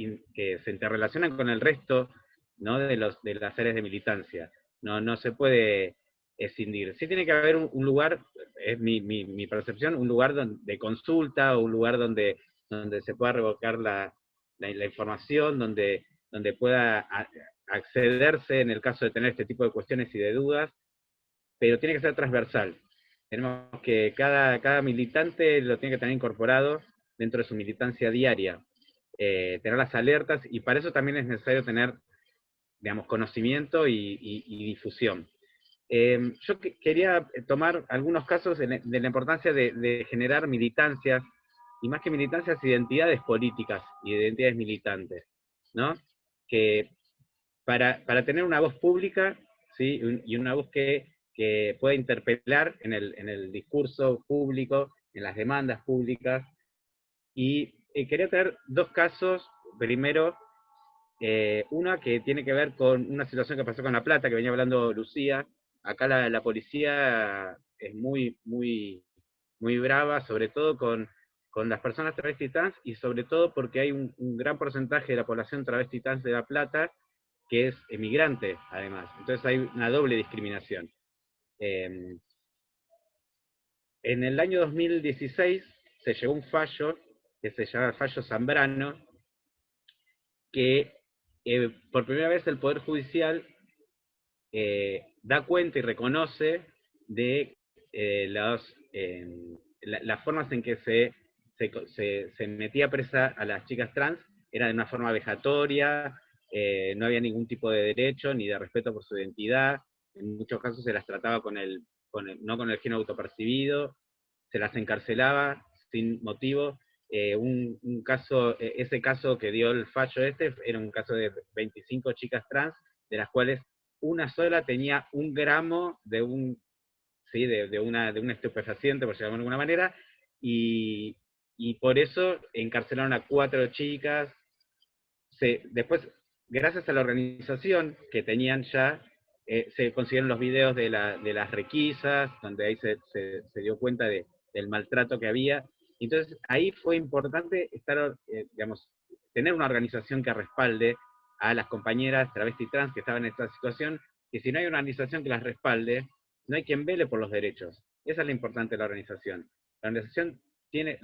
interrelacionan con el resto, ¿no? de las áreas de militancia. No se puede escindir. Sí tiene que haber un lugar, es mi percepción, un lugar de consulta, o un lugar donde se pueda revocar la información, donde pueda accederse en el caso de tener este tipo de cuestiones y de dudas, pero tiene que ser transversal. Tenemos que, cada militante lo tiene que tener incorporado dentro de su militancia diaria, tener las alertas, y para eso también es necesario tener, digamos, conocimiento y difusión. Yo quería tomar algunos casos de la importancia de generar militancias, y más que militancias, identidades políticas y identidades militantes, ¿no? Que para tener una voz pública, ¿sí? Y una voz que pueda interpelar en el discurso público, en las demandas públicas. Y quería traer 2 casos. Primero, una que tiene que ver con una situación que pasó con La Plata, que venía hablando Lucía. Acá la policía es muy brava, sobre todo con las personas travesti trans, y sobre todo porque hay un gran porcentaje de la población travesti trans de La Plata que es emigrante, además. Entonces hay una doble discriminación. En el año 2016 se llegó un fallo, que se llama el fallo Zambrano, que por primera vez el Poder Judicial da cuenta y reconoce de las formas en que se metía presa a las chicas trans, era de una forma vejatoria, no había ningún tipo de derecho ni de respeto por su identidad, en muchos casos se las trataba no con el género autopercibido, se las encarcelaba sin motivo. Ese caso que dio el fallo era un caso de 25 chicas trans, de las cuales una sola tenía 1 gramo de un estupefaciente, por llamarlo de alguna manera, y por eso encarcelaron a 4 chicas. Después, gracias a la organización que tenían ya, se consiguieron los videos de las requisas, donde ahí se dio cuenta del maltrato que había. Entonces, ahí fue importante tener una organización que respalde a las compañeras travesti trans que estaban en esta situación, que si no hay una organización que las respalde, no hay quien vele por los derechos. Esa es la importante de la organización. La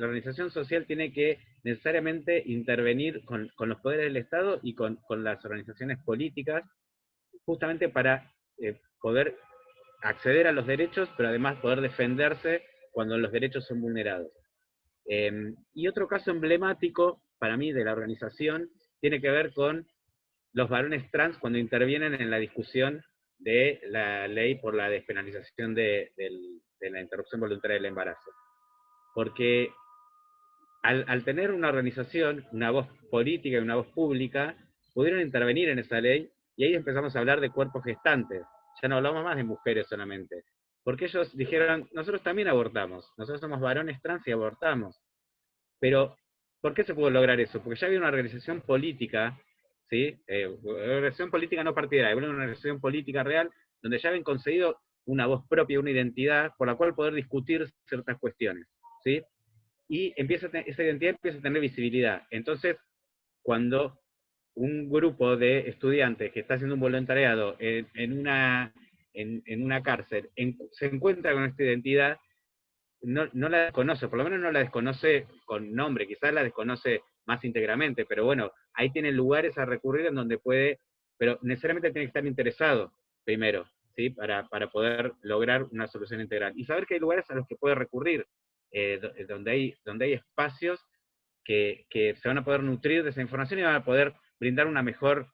organización social tiene que necesariamente intervenir con los poderes del Estado y con las organizaciones políticas, justamente para poder acceder a los derechos, pero además poder defenderse cuando los derechos son vulnerados. Y otro caso emblemático para mí de la organización tiene que ver con los varones trans cuando intervienen en la discusión de la ley por la despenalización de la interrupción voluntaria del embarazo. Porque al tener una organización, una voz política y una voz pública, pudieron intervenir en esa ley, y ahí empezamos a hablar de cuerpos gestantes. Ya no hablamos más de mujeres solamente. Porque ellos dijeron, nosotros también abortamos, nosotros somos varones trans y abortamos. Pero, ¿por qué se pudo lograr eso? Porque ya había una organización política, ¿sí? Una organización política no partidaria, había una organización política real, donde ya habían conseguido una voz propia, una identidad, por la cual poder discutir ciertas cuestiones, ¿sí? Y esa identidad empieza a tener visibilidad. Entonces, cuando un grupo de estudiantes que está haciendo un voluntariado en una cárcel se encuentra con esta identidad, no la desconoce, por lo menos no la desconoce con nombre, quizás la desconoce más íntegramente, pero bueno, ahí tiene lugares a recurrir en donde puede, pero necesariamente tiene que estar interesado primero, ¿sí? Para poder lograr una solución integral. Y saber que hay lugares a los que puede recurrir, donde hay espacios que se van a poder nutrir de esa información y van a poder brindar una mejor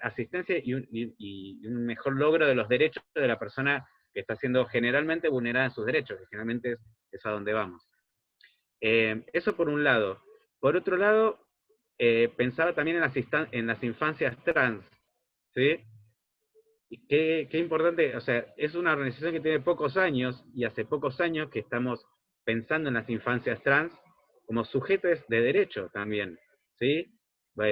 asistencia y un mejor logro de los derechos de la persona que está siendo generalmente vulnerada en sus derechos, que generalmente es a donde vamos. Eso por un lado. Por otro lado, pensaba también en las infancias trans, ¿sí? Qué importante, o sea, es una organización que tiene pocos años, y hace pocos años que estamos pensando en las infancias trans como sujetos de derecho también, ¿sí?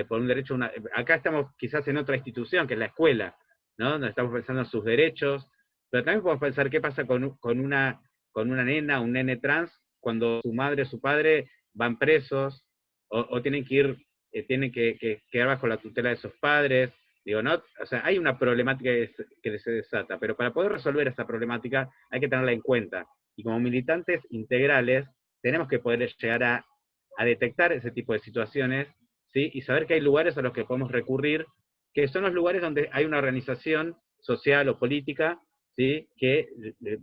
Por un derecho, acá estamos quizás en otra institución, que es la escuela, ¿no? Donde estamos pensando en sus derechos, pero también podemos pensar qué pasa con una nena, un nene trans, cuando su madre o su padre van presos, o tienen que quedar bajo la tutela de sus padres. Digo, ¿no? O sea, hay una problemática que se desata, pero para poder resolver esa problemática hay que tenerla en cuenta. Y como militantes integrales, tenemos que poder llegar a detectar ese tipo de situaciones, ¿sí? Y saber que hay lugares a los que podemos recurrir, que son los lugares donde hay una organización social o política, ¿sí? Que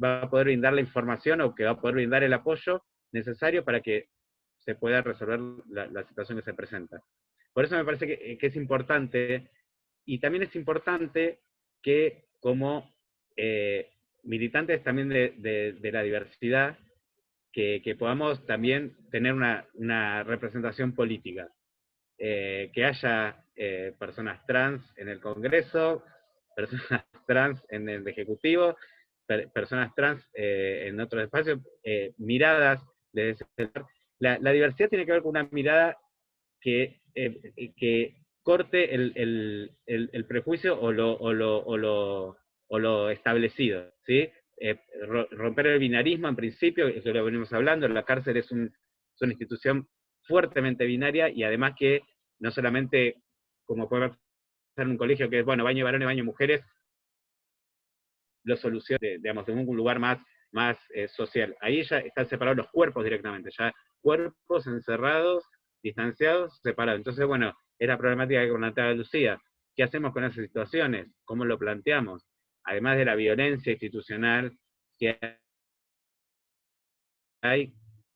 va a poder brindar la información o que va a poder brindar el apoyo necesario para que se pueda resolver la situación que se presenta. Por eso me parece que es importante. Y también es importante que como militantes también de la diversidad, que podamos también tener una representación política. Que haya personas trans en el Congreso, personas trans en el Ejecutivo, personas trans en otros espacios, miradas desde ese lugar. La diversidad tiene que ver con una mirada que corte el prejuicio o lo establecido, ¿sí? Romper el binarismo en principio, eso lo venimos hablando, la cárcel es una institución fuertemente binaria, y además que no solamente, como puede pasar en un colegio, que es, bueno, baño de varones, baño de mujeres, lo soluciona, digamos, en un lugar más social. Ahí ya están separados los cuerpos directamente, ya cuerpos encerrados, distanciados, separados. Entonces, bueno, es la problemática que planteaba Lucía. ¿Qué hacemos con esas situaciones? ¿Cómo lo planteamos? Además de la violencia institucional que hay,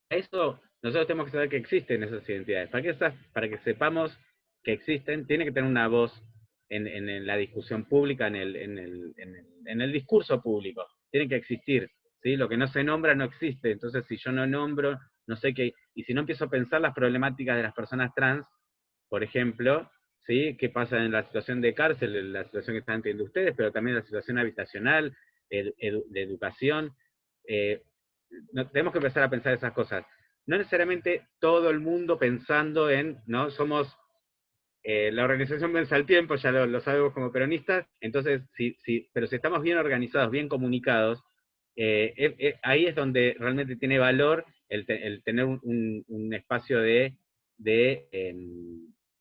eso nosotros tenemos que saber que existen esas identidades. Para que sepamos que existen, tiene que tener una voz en la discusión pública, en el discurso público. Tienen que existir, ¿sí? Lo que no se nombra no existe. Entonces, si yo no nombro, no sé qué, y si no empiezo a pensar las problemáticas de las personas trans, por ejemplo, ¿sí? ¿Qué pasa en la situación de cárcel, en la situación que están teniendo ustedes, pero también la situación habitacional, de educación? Eh, tenemos que empezar a pensar esas cosas. No necesariamente todo el mundo pensando en, ¿no? Somos la organización Vence al Tiempo, ya lo sabemos como peronistas, entonces, pero si estamos bien organizados, bien comunicados, ahí es donde realmente tiene valor el tener un espacio de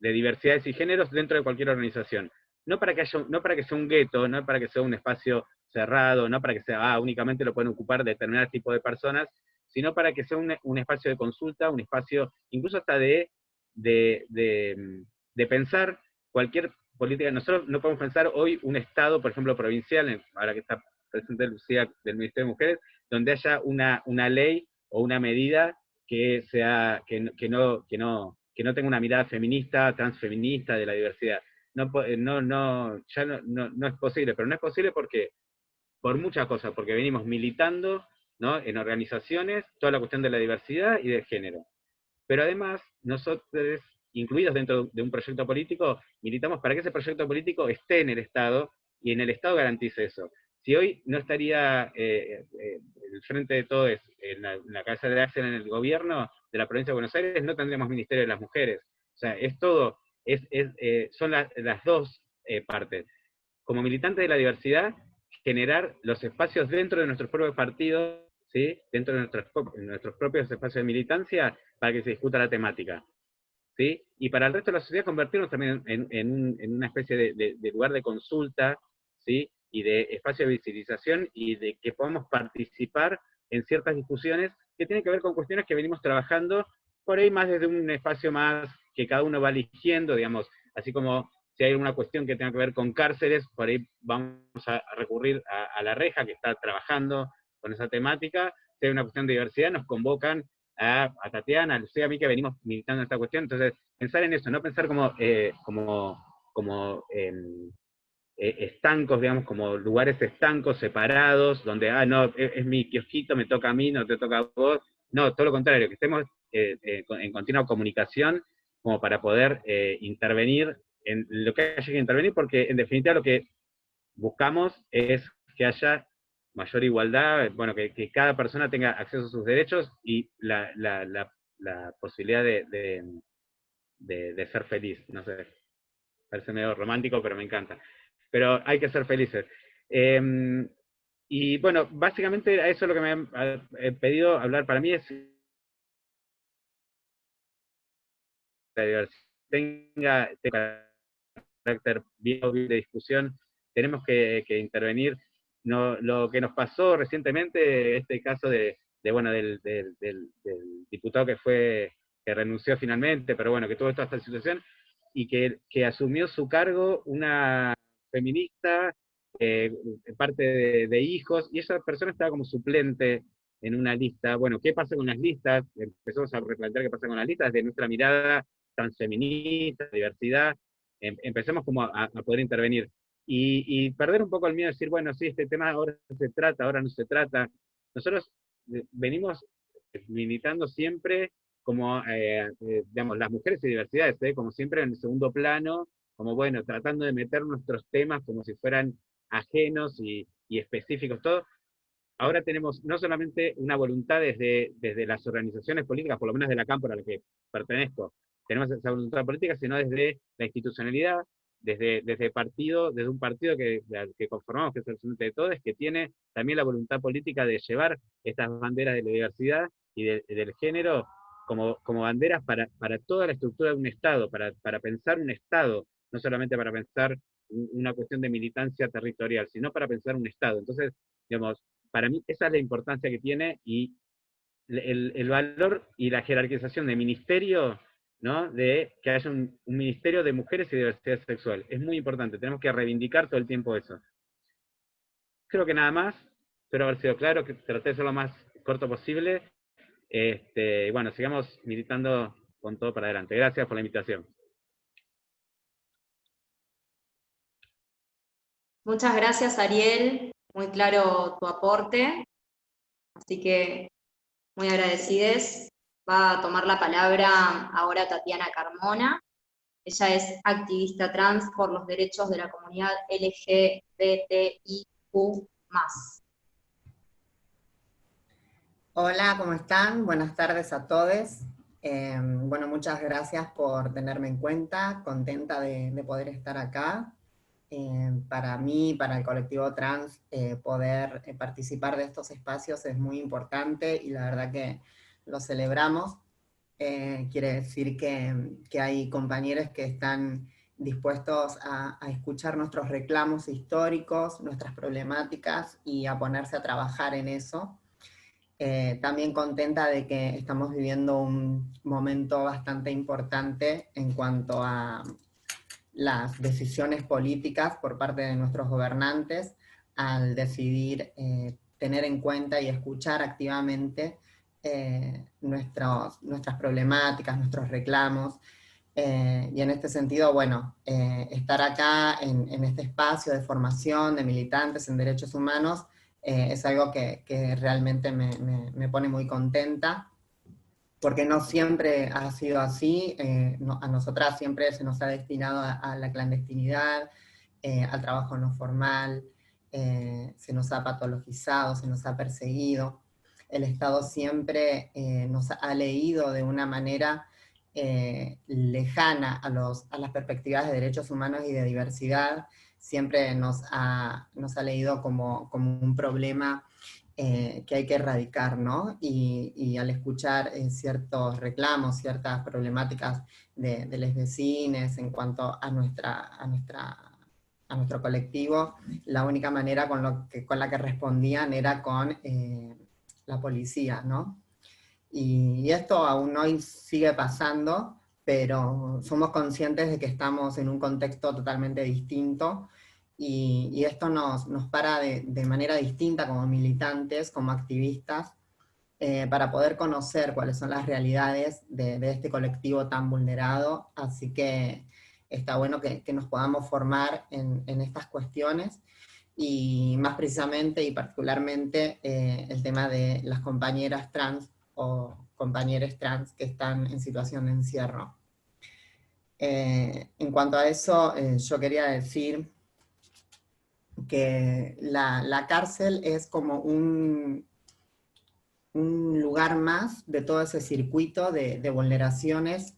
diversidades y géneros dentro de cualquier organización. No para que sea un gueto, no para que sea un espacio cerrado, no para que sea, únicamente lo pueden ocupar determinados tipos de personas, sino para que sea un espacio de consulta, un espacio incluso hasta de pensar cualquier política. Nosotros no podemos pensar hoy un Estado, por ejemplo, provincial, ahora que está presente Lucía del Ministerio de Mujeres, donde haya una ley o una medida que no tenga una mirada feminista, transfeminista de la diversidad. Ya no es posible, pero no es posible porque por muchas cosas, porque venimos militando, ¿no? En organizaciones, toda la cuestión de la diversidad y del género. Pero además, nosotros, incluidos dentro de un proyecto político, militamos para que ese proyecto político esté en el Estado y en el Estado garantice eso. Si hoy no estaría el Frente de Todos en la cabeza de Axel en el gobierno de la provincia de Buenos Aires, no tendríamos Ministerio de las Mujeres. O sea, es todo, son las dos partes. Como militantes de la diversidad, generar los espacios dentro de nuestros propios partidos, ¿sí? Dentro de nuestros propios espacios de militancia, para que se discuta la temática, ¿sí? Y para el resto de la sociedad convertirnos también en una especie de lugar de consulta, ¿sí? Y de espacio de visibilización y de que podamos participar en ciertas discusiones que tienen que ver con cuestiones que venimos trabajando por ahí más desde un espacio más que cada uno va eligiendo, digamos, así como si hay una cuestión que tenga que ver con cárceles, por ahí vamos a recurrir a la reja que está trabajando con esa temática. Si hay una cuestión de diversidad, nos convocan a Tatiana, a Lucía, a mí que venimos militando en esta cuestión. Entonces, pensar en eso, no pensar como estancos, digamos, como lugares estancos, separados, donde, no, es mi kiosquito, me toca a mí, no te toca a vos. No, todo lo contrario, que estemos en continua comunicación como para poder intervenir en lo que haya que intervenir, porque en definitiva lo que buscamos es que haya mayor igualdad, bueno, que cada persona tenga acceso a sus derechos y la posibilidad de ser feliz. No sé, parece medio romántico, pero me encanta. Pero hay que ser felices. Y bueno, básicamente eso es lo que me han pedido hablar para mí, es la diversidad tenga carácter bien de discusión, tenemos que intervenir. No, lo que nos pasó recientemente, este caso bueno, del diputado que renunció finalmente, pero bueno, que tuvo toda esta situación, y que asumió su cargo una feminista, parte de hijos, y esa persona estaba como suplente en una lista. Bueno, ¿qué pasa con las listas? Empezamos a replantear qué pasa con las listas desde nuestra mirada transfeminista, diversidad, empecemos como a poder intervenir. Y perder un poco el miedo de decir, bueno, sí, este tema ahora se trata, ahora no se trata. Nosotros venimos militando siempre como, digamos, las mujeres y diversidades, como siempre en el segundo plano, como bueno, tratando de meter nuestros temas como si fueran ajenos y específicos, todo. Ahora tenemos no solamente una voluntad desde las organizaciones políticas, por lo menos de la cámpora a la que pertenezco, tenemos esa voluntad política, sino desde la institucionalidad, desde un partido que conformamos, que es el Frente de Todos, que tiene también la voluntad política de llevar estas banderas de la diversidad y del género como banderas para toda la estructura de un Estado, para pensar un Estado, no solamente para pensar una cuestión de militancia territorial, sino para pensar un Estado. Entonces, digamos, para mí esa es la importancia que tiene, y el valor y la jerarquización de ministerio ¿no? De que haya un ministerio de mujeres y diversidad sexual. Es muy importante, tenemos que reivindicar todo el tiempo eso. Creo que nada más, espero haber sido claro, que traté de ser lo más corto posible. Bueno, sigamos militando con todo para adelante. Gracias por la invitación. Muchas gracias, Ariel. Muy claro tu aporte. Así que muy agradecides. Va a tomar la palabra ahora Tatiana Carmona. Ella es activista trans por los derechos de la comunidad LGBTIQ+. Hola, ¿cómo están? Buenas tardes a todos. Bueno, muchas gracias por tenerme en cuenta. Contenta de poder estar acá. Para mí, para el colectivo trans, poder participar de estos espacios es muy importante y la verdad que lo celebramos. Quiere decir que hay compañeros que están dispuestos a escuchar nuestros reclamos históricos, nuestras problemáticas y a ponerse a trabajar en eso. También contenta de que estamos viviendo un momento bastante importante en cuanto a las decisiones políticas por parte de nuestros gobernantes al decidir tener en cuenta y escuchar activamente nuestras problemáticas, nuestros reclamos, y en este sentido, bueno, estar acá en este espacio de formación de militantes en derechos humanos es algo que realmente me pone muy contenta, porque no siempre ha sido así. A nosotras siempre se nos ha destinado a la clandestinidad, al trabajo no formal, se nos ha patologizado, se nos ha perseguido. El Estado siempre nos ha leído de una manera lejana a las perspectivas de derechos humanos y de diversidad. Siempre nos ha leído como un problema que hay que erradicar, ¿no? Y al escuchar ciertos reclamos, ciertas problemáticas de los vecinos en cuanto a nuestro colectivo, la única manera con la que respondían era con la policía, ¿no? Y esto aún hoy sigue pasando, pero somos conscientes de que estamos en un contexto totalmente distinto, y esto nos para de manera distinta como militantes, como activistas, para poder conocer cuáles son las realidades de este colectivo tan vulnerado. Así que está bueno que nos podamos formar en estas cuestiones, y más precisamente y particularmente el tema de las compañeras trans o compañeros trans que están en situación de encierro. En cuanto a eso, yo quería decir que la cárcel es como un lugar más de todo ese circuito de vulneraciones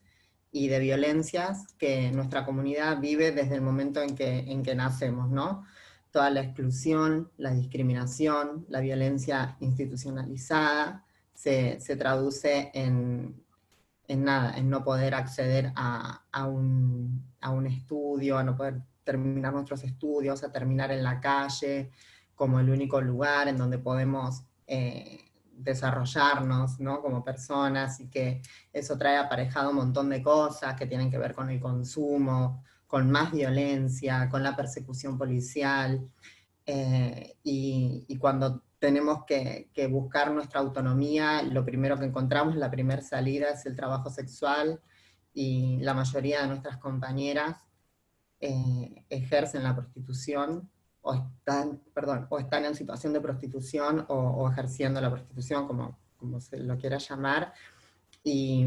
y de violencias que nuestra comunidad vive desde el momento en que nacemos, ¿no? Toda la exclusión, la discriminación, la violencia institucionalizada se traduce en no poder acceder a un estudio, a no poder terminar nuestros estudios, a terminar en la calle como el único lugar en donde podemos desarrollarnos, ¿no? Como personas, y que eso trae aparejado un montón de cosas que tienen que ver con el consumo, con más violencia, con la persecución policial, y cuando tenemos que buscar nuestra autonomía, lo primero que encontramos, la primera salida es el trabajo sexual, y la mayoría de nuestras compañeras ejercen la prostitución, o están en situación de prostitución, o ejerciendo la prostitución, como se lo quiera llamar, y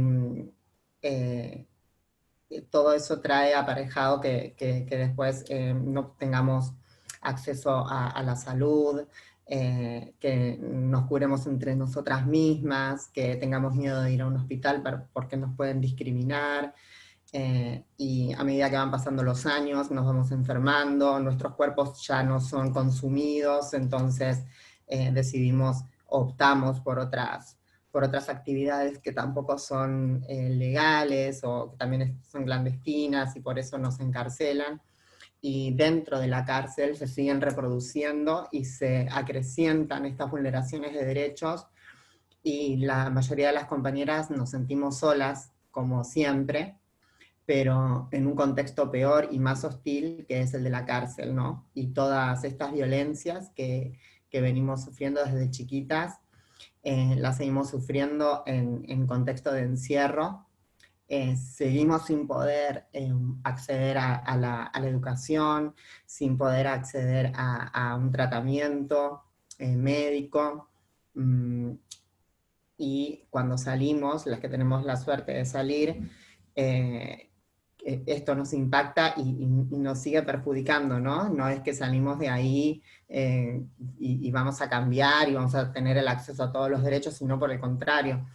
todo eso trae aparejado que después no tengamos acceso a la salud, que nos curemos entre nosotras mismas, que tengamos miedo de ir a un hospital porque nos pueden discriminar, y a medida que van pasando los años nos vamos enfermando, nuestros cuerpos ya no son consumidos, entonces optamos por otras actividades que tampoco son legales, o que también son clandestinas, y por eso nos encarcelan. Y dentro de la cárcel se siguen reproduciendo y se acrecientan estas vulneraciones de derechos, y la mayoría de las compañeras nos sentimos solas como siempre, pero en un contexto peor y más hostil, que es el de la cárcel, ¿no? Y todas estas violencias que venimos sufriendo desde chiquitas, las seguimos sufriendo en contexto de encierro. Seguimos sin poder acceder a la educación, sin poder acceder a un tratamiento médico, y cuando salimos, las que tenemos la suerte de salir, esto nos impacta y nos sigue perjudicando, ¿no? No es que salimos de ahí y vamos a cambiar y vamos a tener el acceso a todos los derechos, sino por el contrario.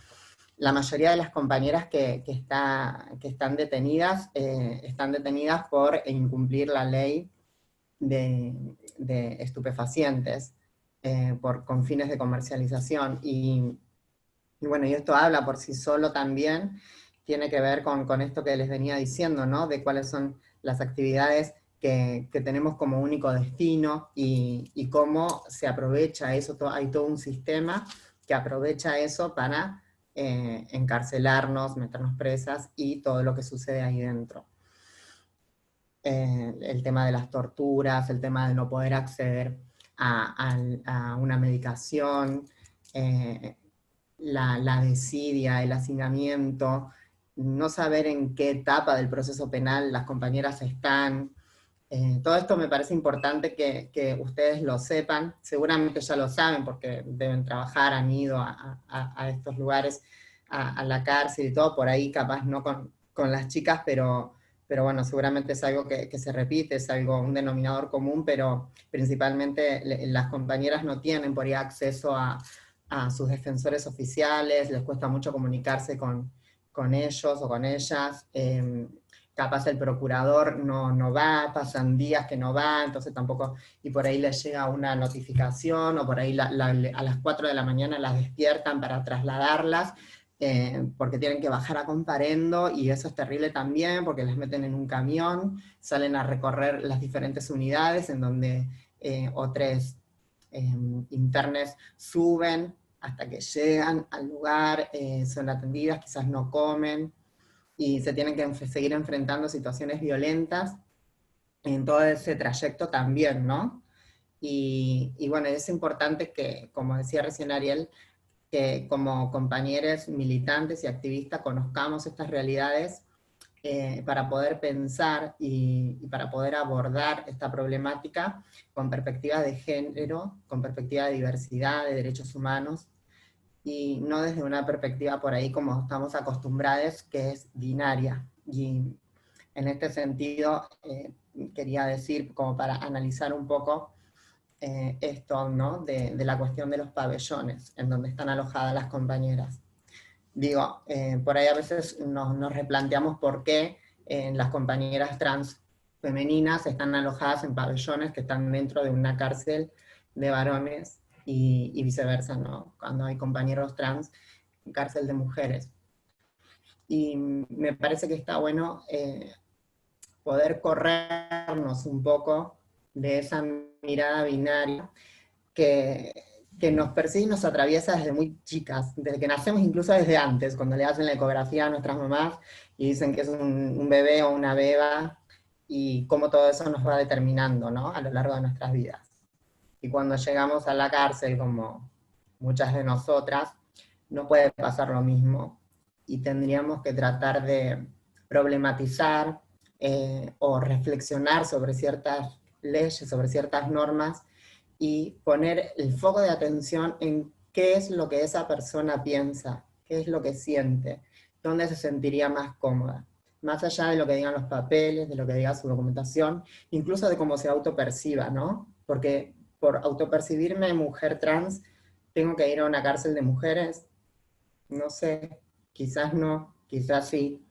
La mayoría de las compañeras que están detenidas por incumplir la ley de estupefacientes con fines de comercialización. Y bueno, y esto habla por sí solo también, tiene que ver con esto que les venía diciendo, ¿no? De cuáles son las actividades que tenemos como único destino y cómo se aprovecha eso. Hay todo un sistema que aprovecha eso para encarcelarnos, meternos presas y todo lo que sucede ahí dentro. El tema de las torturas, el tema de no poder acceder a una medicación, la desidia, el hacinamiento, no saber en qué etapa del proceso penal las compañeras están. Todo esto me parece importante que ustedes lo sepan, seguramente ya lo saben porque deben trabajar, han ido a estos lugares, a la cárcel y todo, por ahí capaz no con las chicas, pero bueno, seguramente es algo que se repite, es algo, un denominador común, pero principalmente las compañeras no tienen por ahí acceso a sus defensores oficiales, les cuesta mucho comunicarse con ellos o con ellas, capaz el procurador no va, pasan días que no va, entonces tampoco, y por ahí les llega una notificación, o por ahí a las 4 de la mañana las despiertan para trasladarlas, porque tienen que bajar a Comparendo, y eso es terrible también, porque las meten en un camión, salen a recorrer las diferentes unidades, en donde otros internes suben hasta que llegan al lugar, son atendidas, quizás no comen, y se tienen que seguir enfrentando situaciones violentas en todo ese trayecto también, ¿no? Y bueno, es importante que, como decía recién Ariel, que como compañeros militantes y activistas conozcamos estas realidades para poder pensar y para poder abordar esta problemática con perspectiva de género, con perspectiva de diversidad, de derechos humanos, y no desde una perspectiva por ahí como estamos acostumbrados, que es binaria. Y en este sentido, quería decir, como para analizar un poco esto, ¿no? De la cuestión de los pabellones, en donde están alojadas las compañeras. Digo, por ahí a veces nos replanteamos por qué las compañeras trans femeninas están alojadas en pabellones que están dentro de una cárcel de varones, y viceversa, ¿no? Cuando hay compañeros trans en cárcel de mujeres. Y me parece que está bueno poder corrernos un poco de esa mirada binaria que nos persigue y nos atraviesa desde muy chicas, desde que nacemos, incluso desde antes, cuando le hacen la ecografía a nuestras mamás y dicen que es un bebé o una beba, y cómo todo eso nos va determinando, ¿no? A lo largo de nuestras vidas. Y cuando llegamos a la cárcel, como muchas de nosotras, no puede pasar lo mismo, y tendríamos que tratar de problematizar o reflexionar sobre ciertas leyes, sobre ciertas normas, y poner el foco de atención en qué es lo que esa persona piensa, qué es lo que siente, dónde se sentiría más cómoda, más allá de lo que digan los papeles, de lo que diga su documentación, incluso de cómo se autoperciba, ¿no? Porque por autopercibirme mujer trans, ¿tengo que ir a una cárcel de mujeres? No sé, quizás no, quizás sí,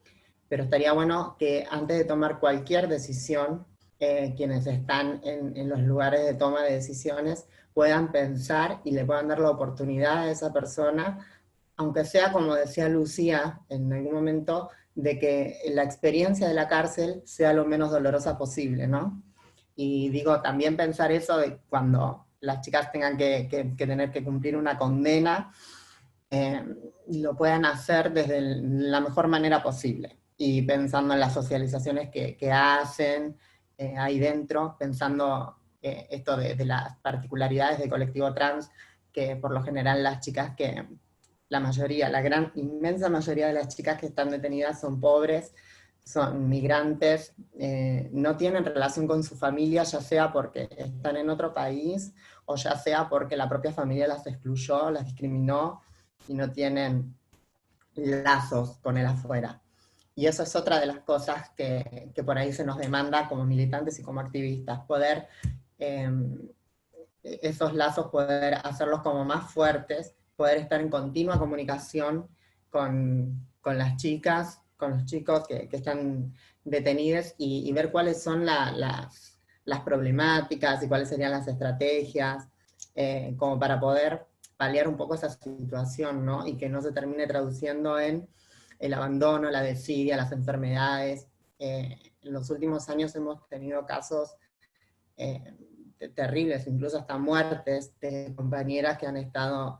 pero estaría bueno que antes de tomar cualquier decisión, quienes están en los lugares de toma de decisiones puedan pensar y le puedan dar la oportunidad a esa persona, aunque sea, como decía Lucía en algún momento, de que la experiencia de la cárcel sea lo menos dolorosa posible, ¿no? Y digo, también pensar eso de cuando las chicas tengan que tener que cumplir una condena, lo puedan hacer desde la mejor manera posible, y pensando en las socializaciones que hacen ahí dentro, pensando esto de las particularidades del colectivo trans, que por lo general las chicas la mayoría, la gran, inmensa mayoría de las chicas que están detenidas son pobres, son migrantes, no tienen relación con su familia, ya sea porque están en otro país, o ya sea porque la propia familia las excluyó, las discriminó, y no tienen lazos con el afuera. Y eso es otra de las cosas que por ahí se nos demanda como militantes y como activistas, poder esos lazos, poder hacerlos como más fuertes, poder estar en continua comunicación con las chicas, con los chicos que están detenidos, y ver cuáles son las problemáticas y cuáles serían las estrategias, como para poder paliar un poco esa situación, ¿no? Y que no se termine traduciendo en el abandono, la desidia, las enfermedades. En los últimos años hemos tenido casos terribles, incluso hasta muertes de compañeras que han estado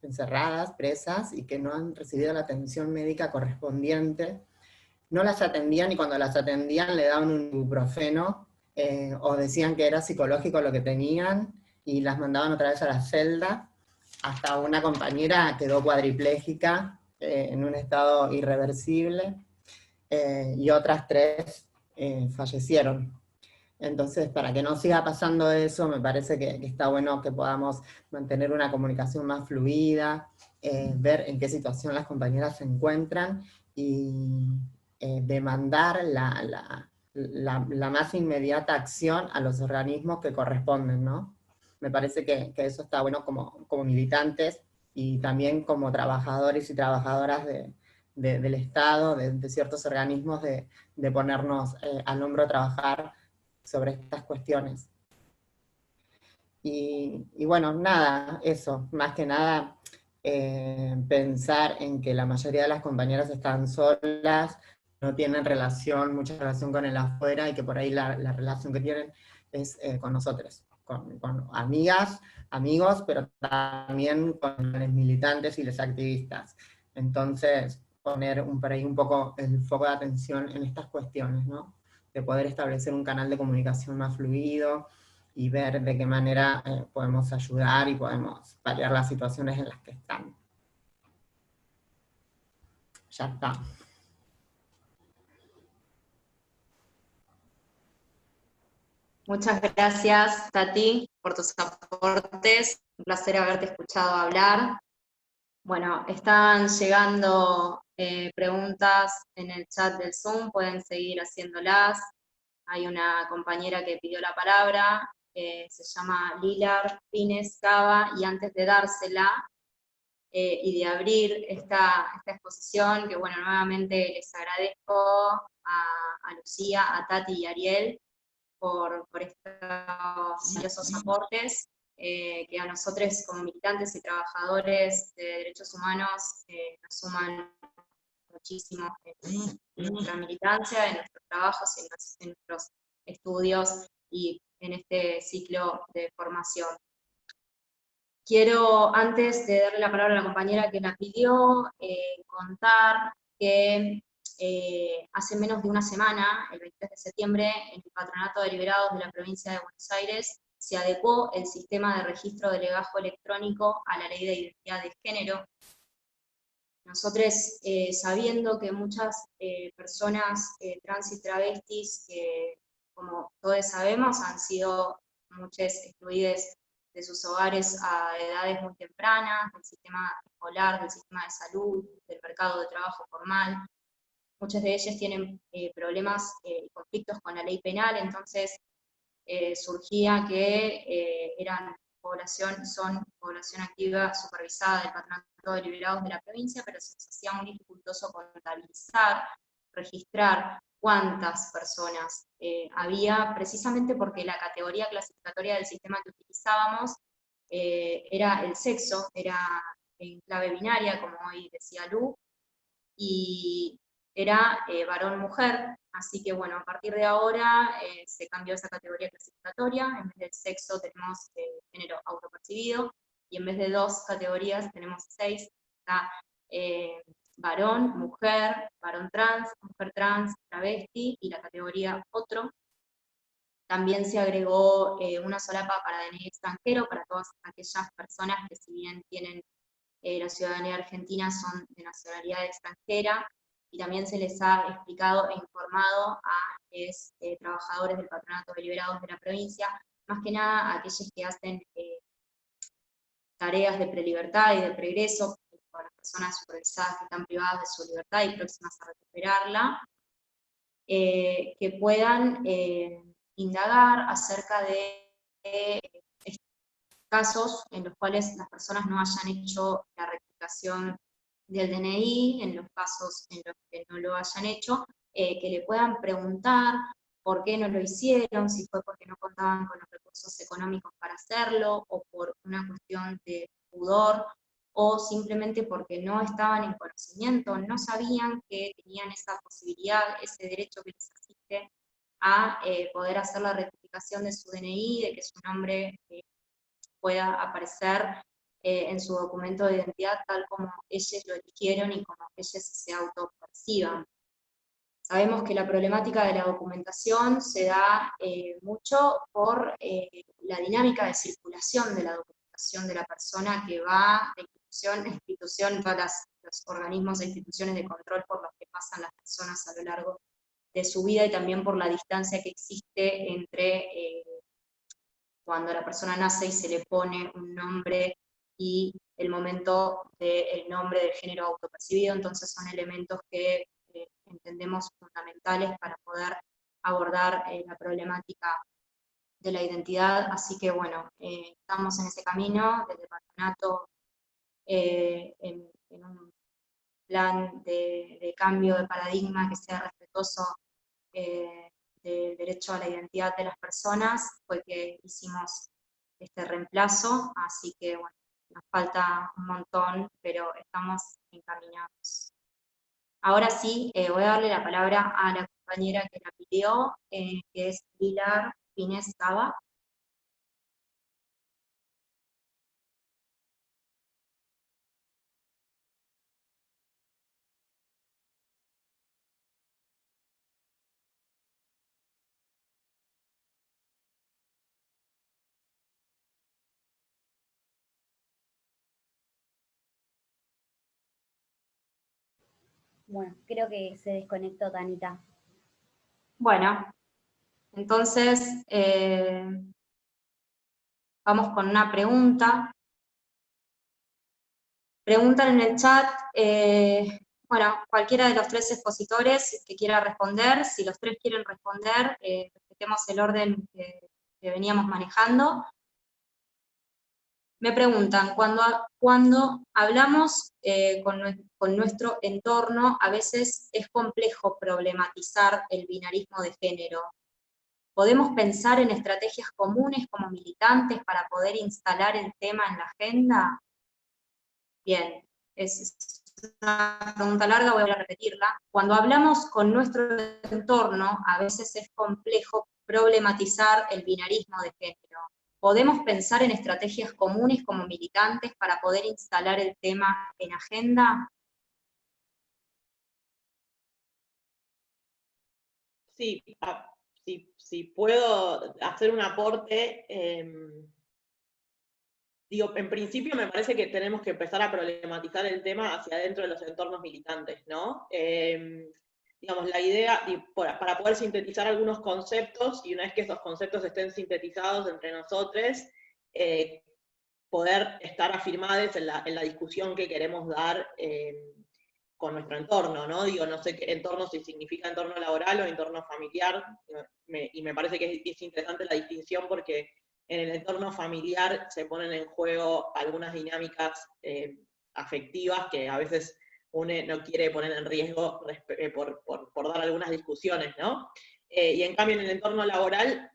encerradas, presas, y que no han recibido la atención médica correspondiente. No las atendían, y cuando las atendían le daban un ibuprofeno, o decían que era psicológico lo que tenían, y las mandaban otra vez a la celda. Hasta una compañera quedó cuadriplégica, en un estado irreversible, y otras 3 fallecieron. Entonces, para que no siga pasando eso, me parece que está bueno que podamos mantener una comunicación más fluida, ver en qué situación las compañeras se encuentran, y demandar la más inmediata acción a los organismos que corresponden, ¿no? Me parece que eso está bueno como militantes, y también como trabajadores y trabajadoras del Estado, de ciertos organismos, de ponernos al hombro a trabajar sobre estas cuestiones. Y bueno, nada, eso, más que nada pensar en que la mayoría de las compañeras están solas, no tienen mucha relación con el afuera, y que por ahí la relación que tienen es con nosotros, con amigas, amigos, pero también con los militantes y los activistas. Entonces, poner por ahí un poco el foco de atención en estas cuestiones, ¿no? De poder establecer un canal de comunicación más fluido, y ver de qué manera podemos ayudar y podemos paliar las situaciones en las que están. Ya está. Muchas gracias, Tati, por tus aportes. Un placer haberte escuchado hablar. Bueno, están llegando preguntas en el chat del Zoom, pueden seguir haciéndolas. Hay una compañera que pidió la palabra, se llama Lilar Pines Cava, y antes de dársela y de abrir esta exposición, que bueno, nuevamente les agradezco a Lucía, a Tati y a Ariel por estos valiosos aportes, que a nosotros como militantes y trabajadores de derechos humanos nos suman muchísimo en nuestra militancia, en nuestros trabajos, en nuestros estudios y en este ciclo de formación. Quiero, antes de darle la palabra a la compañera que la pidió, contar que hace menos de una semana, el 23 de septiembre, en el Patronato de Liberados de la Provincia de Buenos Aires, se adecuó el sistema de registro de legajo electrónico a la Ley de Identidad de Género. Nosotros, sabiendo que muchas personas trans y travestis, que como todos sabemos, han sido muchas excluidas de sus hogares a edades muy tempranas, del sistema escolar, del sistema de salud, del mercado de trabajo formal. Muchas de ellas tienen problemas y conflictos con la ley penal, entonces surgía que son población activa supervisada del Patronato de Liberados de la provincia, pero se les hacía muy dificultoso contabilizar, registrar cuántas personas había, precisamente porque la categoría clasificatoria del sistema que utilizábamos era el sexo, era en clave binaria, como hoy decía Lu, y era varón-mujer, así que bueno, a partir de ahora se cambió esa categoría clasificatoria, en vez del sexo tenemos género autopercibido, y en vez de 2 categorías tenemos 6, está varón, mujer, varón trans, mujer trans, travesti, y la categoría otro. También se agregó una solapa para DNI extranjero, para todas aquellas personas que si bien tienen la ciudadanía argentina son de nacionalidad extranjera, y también se les ha explicado e informado a los trabajadores del Patronato de Liberados de la provincia, más que nada a aquellos que hacen tareas de prelibertad y de pregreso, con las personas supervisadas que están privadas de su libertad y próximas a recuperarla, que puedan indagar acerca de casos en los cuales las personas no hayan hecho la rectificación del DNI, en los casos en los que no lo hayan hecho, que le puedan preguntar por qué no lo hicieron, si fue porque no contaban con los recursos económicos para hacerlo, o por una cuestión de pudor, o simplemente porque no estaban en conocimiento, no sabían que tenían esa posibilidad, ese derecho que les asiste a poder hacer la rectificación de su DNI, de que su nombre pueda aparecer en su documento de identidad tal como ellos lo eligieron y como ellos se autoperciban. Sabemos que la problemática de la documentación se da mucho por la dinámica de circulación de la documentación de la persona que va de institución a institución, todos los organismos e instituciones de control por los que pasan las personas a lo largo de su vida, y también por la distancia que existe entre cuando la persona nace y se le pone un nombre y el momento del nombre del género autopercibido. Entonces son elementos que entendemos fundamentales para poder abordar la problemática de la identidad. Así que bueno, estamos en ese camino desde el patronato, en un plan de cambio de paradigma que sea respetuoso del derecho a la identidad de las personas, fue que hicimos este reemplazo, así que bueno, nos falta un montón, pero estamos encaminados. Ahora sí, voy a darle la palabra a la compañera que la pidió, que es Pilar Pines Cava. Bueno, creo que se desconectó Tanita. Bueno, entonces vamos con una pregunta. Preguntan en el chat, bueno, cualquiera de los 3 expositores que quiera responder, si los 3 quieren responder, respetemos el orden que veníamos manejando. Me preguntan, cuando hablamos con nuestro entorno, a veces es complejo problematizar el binarismo de género. ¿Podemos pensar en estrategias comunes como militantes para poder instalar el tema en la agenda? Bien, es una pregunta larga, voy a repetirla. Cuando hablamos con nuestro entorno, a veces es complejo problematizar el binarismo de género. ¿Podemos pensar en estrategias comunes como militantes para poder instalar el tema en agenda? Sí, si puedo hacer un aporte, digo, en principio me parece que tenemos que empezar a problematizar el tema hacia adentro de los entornos militantes, ¿no? Digamos, la idea, para poder sintetizar algunos conceptos, y una vez que esos conceptos estén sintetizados entre nosotros, poder estar afirmados en la discusión que queremos dar con nuestro entorno, ¿no? Digo, no sé qué entorno, si significa entorno laboral o entorno familiar, y me parece que es interesante la distinción porque en el entorno familiar se ponen en juego algunas dinámicas afectivas que a veces uno no quiere poner en riesgo por dar algunas discusiones, ¿no? Y en cambio en el entorno laboral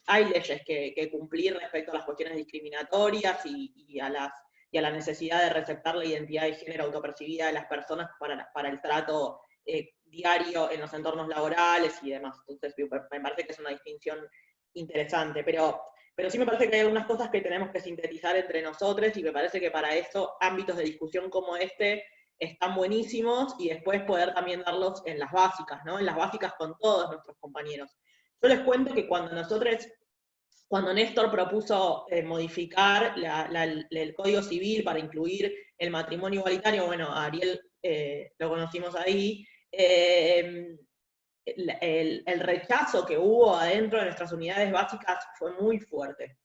hay leyes que cumplir respecto a las cuestiones discriminatorias y a la necesidad de receptar la identidad de género autopercibida de las personas para el trato diario en los entornos laborales y demás. Entonces me parece que es una distinción interesante, pero pero sí me parece que hay algunas cosas que tenemos que sintetizar entre nosotros, y me parece que para eso ámbitos de discusión como este están buenísimos, y después poder también darlos en las básicas, ¿no? En las básicas con todos nuestros compañeros. Yo les cuento que cuando Néstor propuso modificar el Código Civil para incluir el matrimonio igualitario, bueno, a Ariel lo conocimos ahí, el rechazo que hubo adentro de nuestras unidades básicas fue muy fuerte.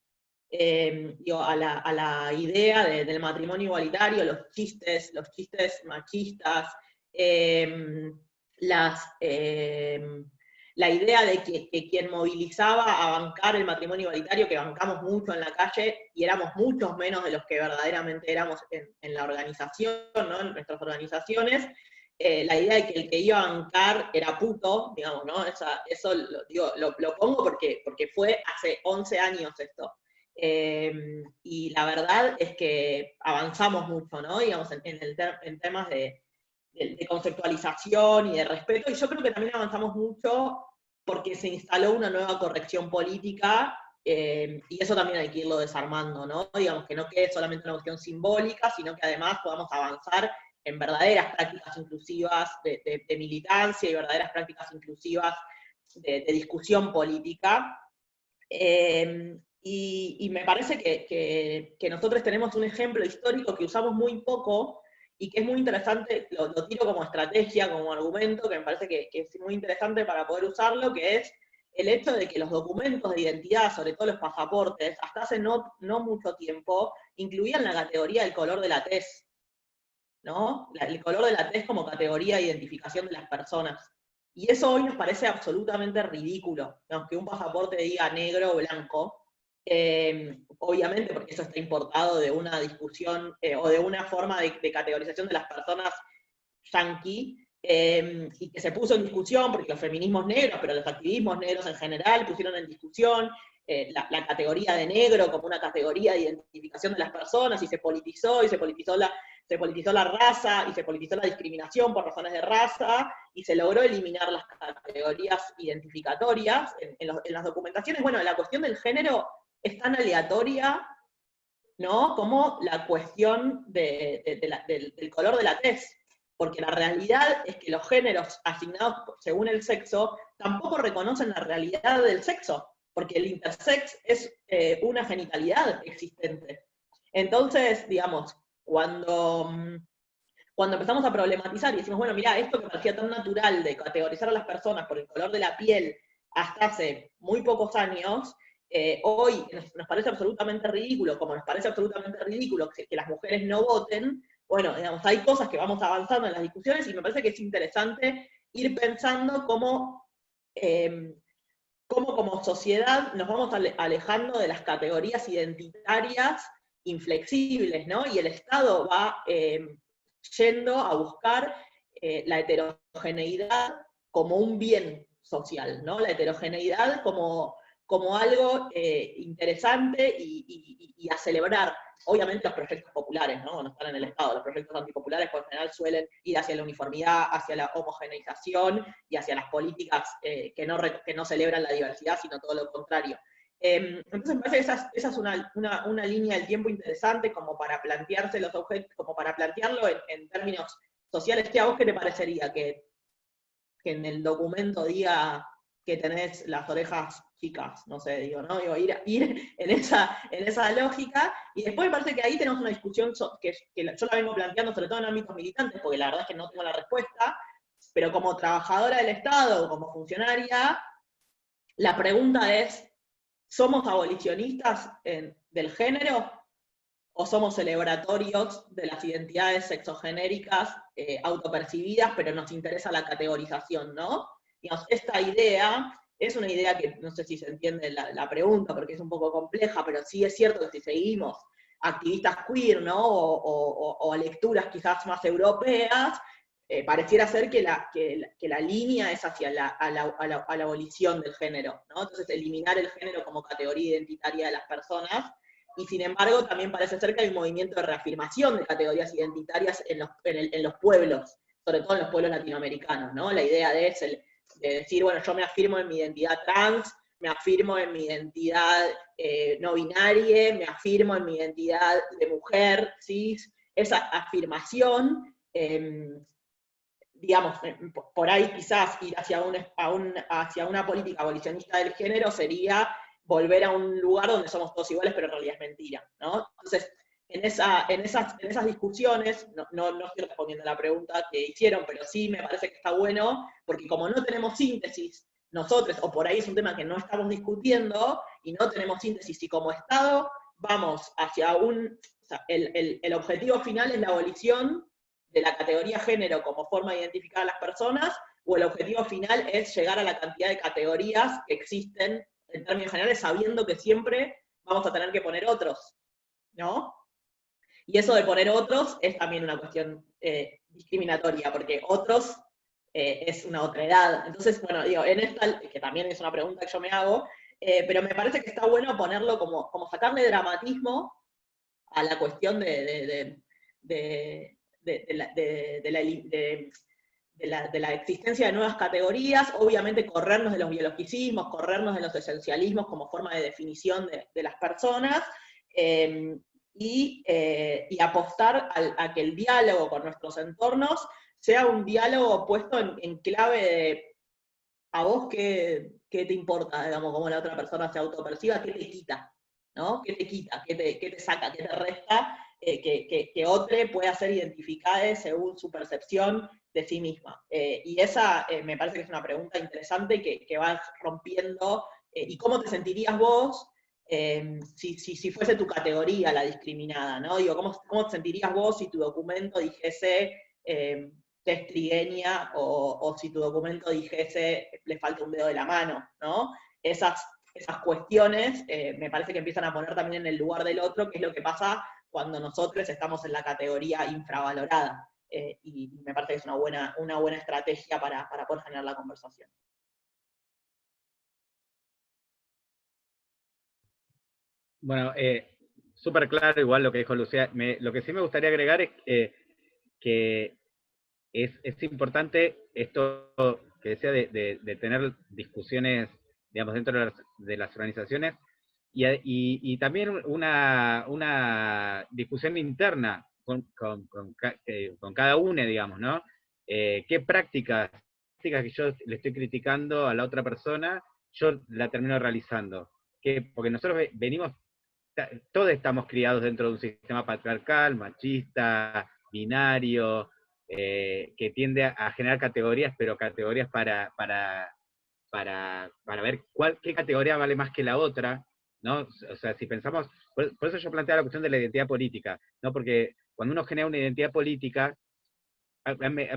A la idea del matrimonio igualitario, los chistes machistas, la idea de que quien movilizaba a bancar el matrimonio igualitario, que bancamos mucho en la calle, y éramos muchos menos de los que verdaderamente éramos en la organización, ¿no? En nuestras organizaciones, la idea de que el que iba a bancar era puto, digamos, ¿no? Eso lo pongo porque fue hace 11 años esto. Y la verdad es que avanzamos mucho, ¿no? Digamos, en temas de conceptualización y de respeto, y yo creo que también avanzamos mucho porque se instaló una nueva corrección política, y eso también hay que irlo desarmando, ¿no? Digamos, que no quede solamente una cuestión simbólica, sino que además podamos avanzar en verdaderas prácticas inclusivas de militancia y verdaderas prácticas inclusivas de discusión política. Y me parece que nosotros tenemos un ejemplo histórico que usamos muy poco, y que es muy interesante, lo tiro como estrategia, como argumento, que me parece que es muy interesante para poder usarlo, que es el hecho de que los documentos de identidad, sobre todo los pasaportes, hasta hace no mucho tiempo, incluían la categoría del color de la tez, ¿no? El color de la tez como categoría de identificación de las personas. Y eso hoy nos parece absolutamente ridículo, aunque un pasaporte diga negro o blanco, obviamente porque eso está importado de una discusión o de una forma de categorización de las personas yanqui, y que se puso en discusión porque los feminismos negros, pero los activismos negros en general pusieron en discusión la categoría de negro como una categoría de identificación de las personas, y se politizó la raza, y se politizó la discriminación por razones de raza, y se logró eliminar las categorías identificatorias en las documentaciones. Bueno, la cuestión del género es tan aleatoria, ¿no? Como la cuestión del color de la tez, porque la realidad es que los géneros asignados según el sexo tampoco reconocen la realidad del sexo, porque el intersex es una genitalidad existente. Entonces, digamos, cuando empezamos a problematizar y decimos, bueno, mirá, esto que parecía tan natural de categorizar a las personas por el color de la piel hasta hace muy pocos años, hoy nos parece absolutamente ridículo, como nos parece absolutamente ridículo que las mujeres no voten. Bueno, digamos, hay cosas que vamos avanzando en las discusiones, y me parece que es interesante ir pensando cómo como sociedad nos vamos alejando de las categorías identitarias inflexibles, ¿no? Y el Estado va yendo a buscar la heterogeneidad como un bien social, ¿no? La heterogeneidad como algo interesante y a celebrar. Obviamente los proyectos populares, ¿no? No están en el Estado. Los proyectos antipopulares por general suelen ir hacia la uniformidad, hacia la homogeneización y hacia las políticas que no celebran la diversidad, sino todo lo contrario. Entonces me parece que esa es una línea del tiempo interesante como para plantearse los objetos, como para plantearlo en términos sociales. ¿A vos qué te parecería que en el documento diga que tenés las orejas chicas? No sé, digo, ¿no? Digo, ir en esa lógica, y después me parece que ahí tenemos una discusión que yo la vengo planteando sobre todo en ámbitos militantes, porque la verdad es que no tengo la respuesta, pero como trabajadora del Estado, como funcionaria, la pregunta es, ¿somos abolicionistas del género? ¿O somos celebratorios de las identidades sexogenéricas autopercibidas, pero nos interesa la categorización, ¿no? Digamos, esta idea es una idea que no sé si se entiende la pregunta, porque es un poco compleja, pero sí es cierto que si seguimos activistas queer, ¿no? O lecturas quizás más europeas, pareciera ser que la línea es hacia la abolición del género, ¿no? Entonces, eliminar el género como categoría identitaria de las personas. Y sin embargo, también parece ser que hay un movimiento de reafirmación de categorías identitarias en los pueblos, sobre todo en los pueblos latinoamericanos, ¿no? La idea de decir, bueno, yo me afirmo en mi identidad trans, me afirmo en mi identidad no binaria, me afirmo en mi identidad de mujer, cis, esa afirmación, digamos, por ahí quizás ir hacia una política abolicionista del género sería volver a un lugar donde somos todos iguales, pero en realidad es mentira, ¿no? Entonces, en esas discusiones, no estoy respondiendo a la pregunta que hicieron, pero sí me parece que está bueno, porque como no tenemos síntesis nosotros, o por ahí es un tema que no estamos discutiendo, y no tenemos síntesis, y como Estado vamos hacia o sea, el objetivo final es la abolición de la categoría género como forma de identificar a las personas, o el objetivo final es llegar a la cantidad de categorías que existen en términos generales, sabiendo que siempre vamos a tener que poner otros, ¿no? Y eso de poner otros es también una cuestión discriminatoria, porque otros es una otra edad. Entonces, bueno, digo, en esta, que también es una pregunta que yo me hago, pero me parece que está bueno ponerlo como sacarle dramatismo a la cuestión de la existencia de nuevas categorías, obviamente corrernos de los biologicismos, corrernos de los esencialismos como forma de definición de las personas, y apostar a que el diálogo con nuestros entornos sea un diálogo puesto en clave de a vos qué te importa, digamos, cómo la otra persona se autoperciba, qué te quita, ¿no? ¿Qué te quita? ¿Qué te saca? ¿Qué te resta? Que otro pueda ser identificado según su percepción de sí misma. Y esa me parece que es una pregunta interesante que va rompiendo, ¿y cómo te sentirías vos si fuese tu categoría la discriminada, ¿no? Digo, ¿cómo te sentirías vos si tu documento dijese tez trigueña, o si tu documento dijese le falta un dedo de la mano, ¿no? Esas cuestiones me parece que empiezan a poner también en el lugar del otro, que es lo que pasa cuando nosotros estamos en la categoría infravalorada. Y me parece que es una buena estrategia para poder generar la conversación. Bueno, súper claro igual lo que dijo Lucía. Lo que sí me gustaría agregar es que es importante esto que decía de tener discusiones, digamos, dentro de las organizaciones, y también una discusión interna con cada uno, digamos, ¿no? ¿Qué prácticas que yo le estoy criticando a la otra persona, yo la termino realizando? Porque nosotros venimos, todos estamos criados dentro de un sistema patriarcal, machista, binario, que tiende a generar categorías, pero categorías para ver qué categoría vale más que la otra, ¿no? O sea, si pensamos, por eso yo planteaba la cuestión de la identidad política, ¿no? Porque cuando uno genera una identidad política, a mí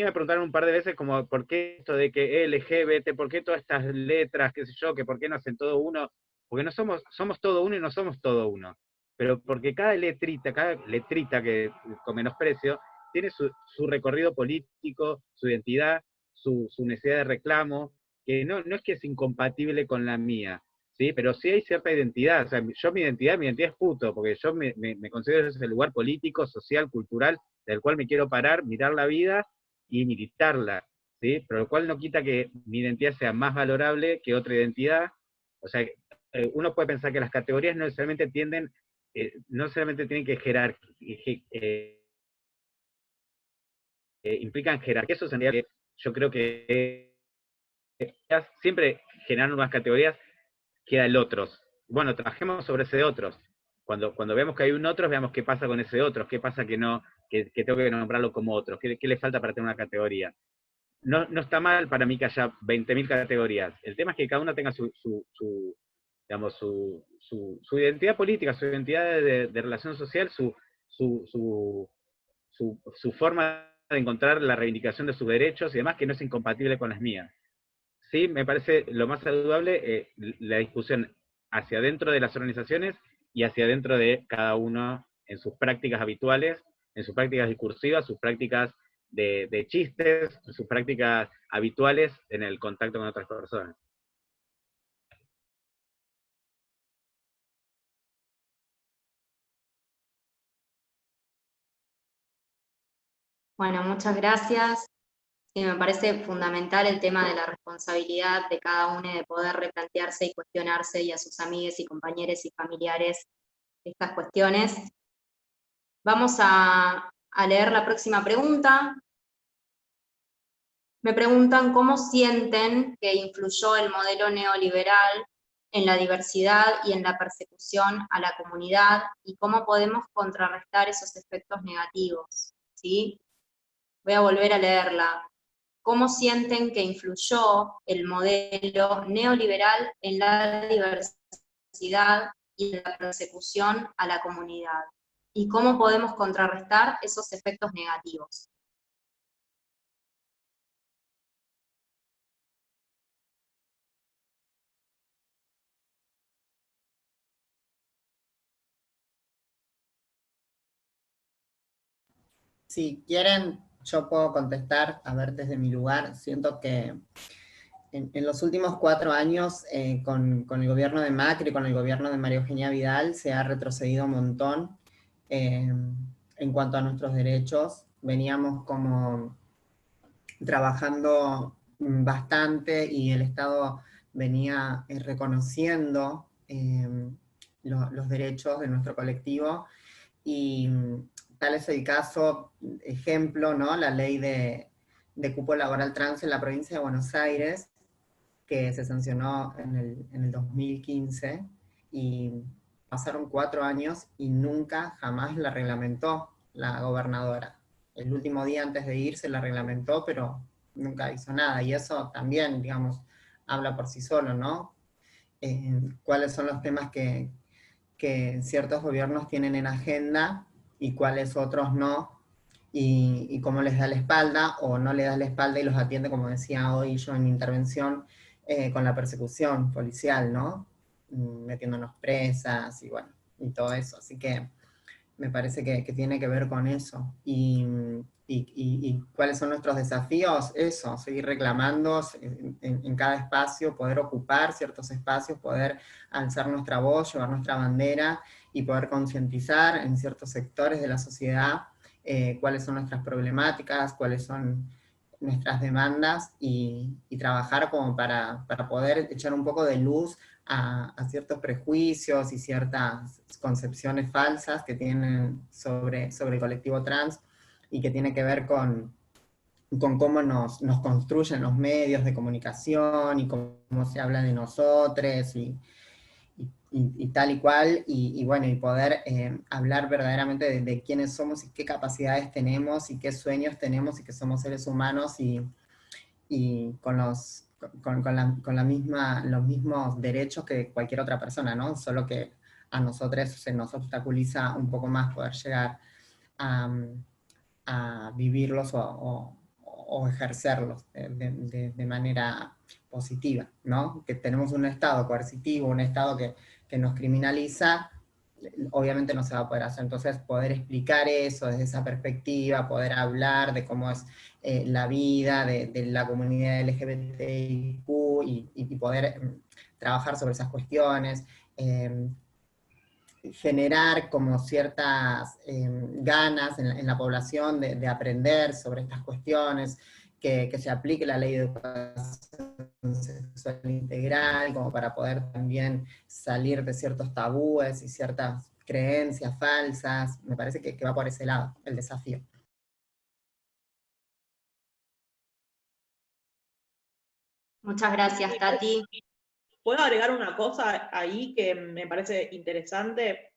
me preguntaron un par de veces como, ¿por qué esto de que LGBT, por qué todas estas letras, qué sé yo, que por qué no hacen todo uno? Porque no somos todo uno y no somos todo uno. Pero porque cada letrita que con menosprecio, tiene su recorrido político, su identidad, su necesidad de reclamo, que no es que es incompatible con la mía, ¿sí? Pero sí hay cierta identidad. O sea, mi identidad es puto, porque yo me considero ese lugar político, social, cultural, del cual me quiero parar, mirar la vida y militarla, ¿sí? Pero lo cual no quita que mi identidad sea más valorable que otra identidad. O sea, uno puede pensar que las categorías no necesariamente tienen que implican jerarquía. Eso sería que yo creo que siempre generar nuevas categorías queda el otros. Bueno, trabajemos sobre ese otros. Cuando vemos que hay un otro, veamos qué pasa con ese otro, qué pasa que tengo que nombrarlo como otro, qué le falta para tener una categoría. No está mal para mí que haya 20.000 categorías. El tema es que cada uno tenga digamos, su identidad política, su identidad de relación social, su forma de encontrar la reivindicación de sus derechos y demás, que no es incompatible con las mías. Sí, me parece lo más saludable la discusión hacia adentro de las organizaciones y hacia adentro de cada uno en sus prácticas habituales, en sus prácticas discursivas, sus prácticas de chistes, sus prácticas habituales en el contacto con otras personas. Bueno, muchas gracias. Sí, me parece fundamental el tema de la responsabilidad de cada uno de poder replantearse y cuestionarse, y a sus amigues y compañeros y familiares, estas cuestiones. Vamos a leer la próxima pregunta. Me preguntan cómo sienten que influyó el modelo neoliberal en la diversidad y en la persecución a la comunidad, y cómo podemos contrarrestar esos efectos negativos, ¿sí? Voy a volver a leerla. ¿Cómo sienten que influyó el modelo neoliberal en la diversidad y en la persecución a la comunidad? ¿Y cómo podemos contrarrestar esos efectos negativos? Si quieren, yo puedo contestar, a ver, desde mi lugar. Siento que en los últimos 4 años, con el gobierno de Macri, con el gobierno de María Eugenia Vidal, se ha retrocedido un montón en cuanto a nuestros derechos. Veníamos como trabajando bastante y el Estado venía reconociendo los derechos de nuestro colectivo, y tal es el caso, ejemplo, ¿no? La ley de cupo laboral trans en la provincia de Buenos Aires, que se sancionó en el 2015, y pasaron 4 años y nunca, jamás la reglamentó la gobernadora. El último día antes de irse la reglamentó, pero nunca hizo nada, y eso también, digamos, habla por sí solo, ¿no? Cuáles son los temas que ciertos gobiernos tienen en agenda y cuáles otros no, y cómo les da la espalda o no les da la espalda y los atiende, como decía hoy yo en mi intervención, con la persecución policial, ¿no? Metiéndonos presas y bueno, y todo eso. Así que me parece que tiene que ver con eso. Y cuáles son nuestros desafíos, eso, seguir reclamando en cada espacio, poder ocupar ciertos espacios, poder alzar nuestra voz, llevar nuestra bandera y poder concientizar en ciertos sectores de la sociedad cuáles son nuestras problemáticas, cuáles son nuestras demandas, y trabajar como para poder echar un poco de luz a ciertos prejuicios y ciertas concepciones falsas que tienen sobre el colectivo trans, y que tiene que ver con cómo nos construyen los medios de comunicación y cómo se habla de nosotros y tal y cual, y bueno, y poder hablar verdaderamente de quiénes somos y qué capacidades tenemos y qué sueños tenemos, y que somos seres humanos y con la misma, los mismos derechos que cualquier otra persona, ¿no? Solo que a nosotros se nos obstaculiza un poco más poder llegar a vivirlos o ejercerlos de manera positiva, ¿no? Que tenemos un Estado coercitivo, un Estado que nos criminaliza, obviamente no se va a poder hacer. Entonces, poder explicar eso desde esa perspectiva, poder hablar de cómo es la vida de la comunidad LGBTIQ, y poder trabajar sobre esas cuestiones, generar como ciertas ganas en la población de aprender sobre estas cuestiones, que se aplique la ley de educación sexual integral, como para poder también salir de ciertos tabúes y ciertas creencias falsas. Me parece que va por ese lado el desafío. Muchas gracias, Tati. ¿Puedo agregar una cosa ahí que me parece interesante?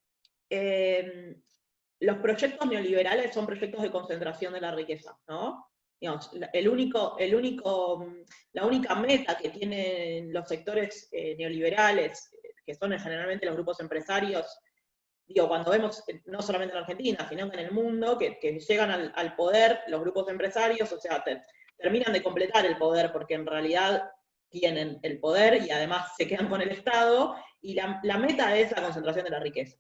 Los proyectos neoliberales son proyectos de concentración de la riqueza, ¿no? Digamos, la única meta que tienen los sectores neoliberales, que son generalmente los grupos empresarios, digo, cuando vemos, no solamente en Argentina, sino que en el mundo, que llegan al poder los grupos empresarios, o sea, terminan de completar el poder, porque en realidad tienen el poder y además se quedan con el Estado, y la meta es la concentración de la riqueza.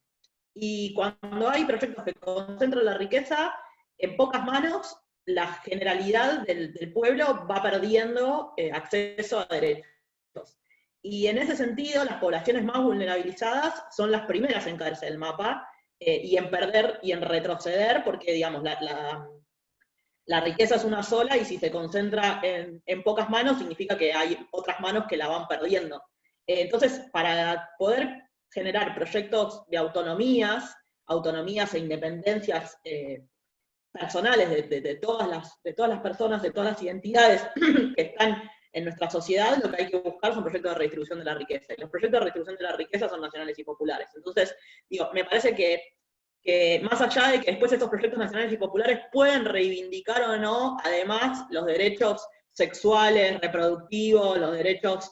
Y cuando hay proyectos que concentran la riqueza en pocas manos, la generalidad del pueblo va perdiendo acceso a derechos. Y en ese sentido, las poblaciones más vulnerabilizadas son las primeras en caerse del mapa, y en perder y en retroceder, porque, digamos, la la riqueza es una sola y si se concentra en pocas manos significa que hay otras manos que la van perdiendo. Entonces, para poder generar proyectos de autonomías e independencias personales de todas las personas, de todas las identidades que están en nuestra sociedad, lo que hay que buscar son proyectos de redistribución de la riqueza. Y los proyectos de redistribución de la riqueza son nacionales y populares. Entonces, digo, me parece que más allá de que después estos proyectos nacionales y populares pueden reivindicar o no, además, los derechos sexuales, reproductivos, los derechos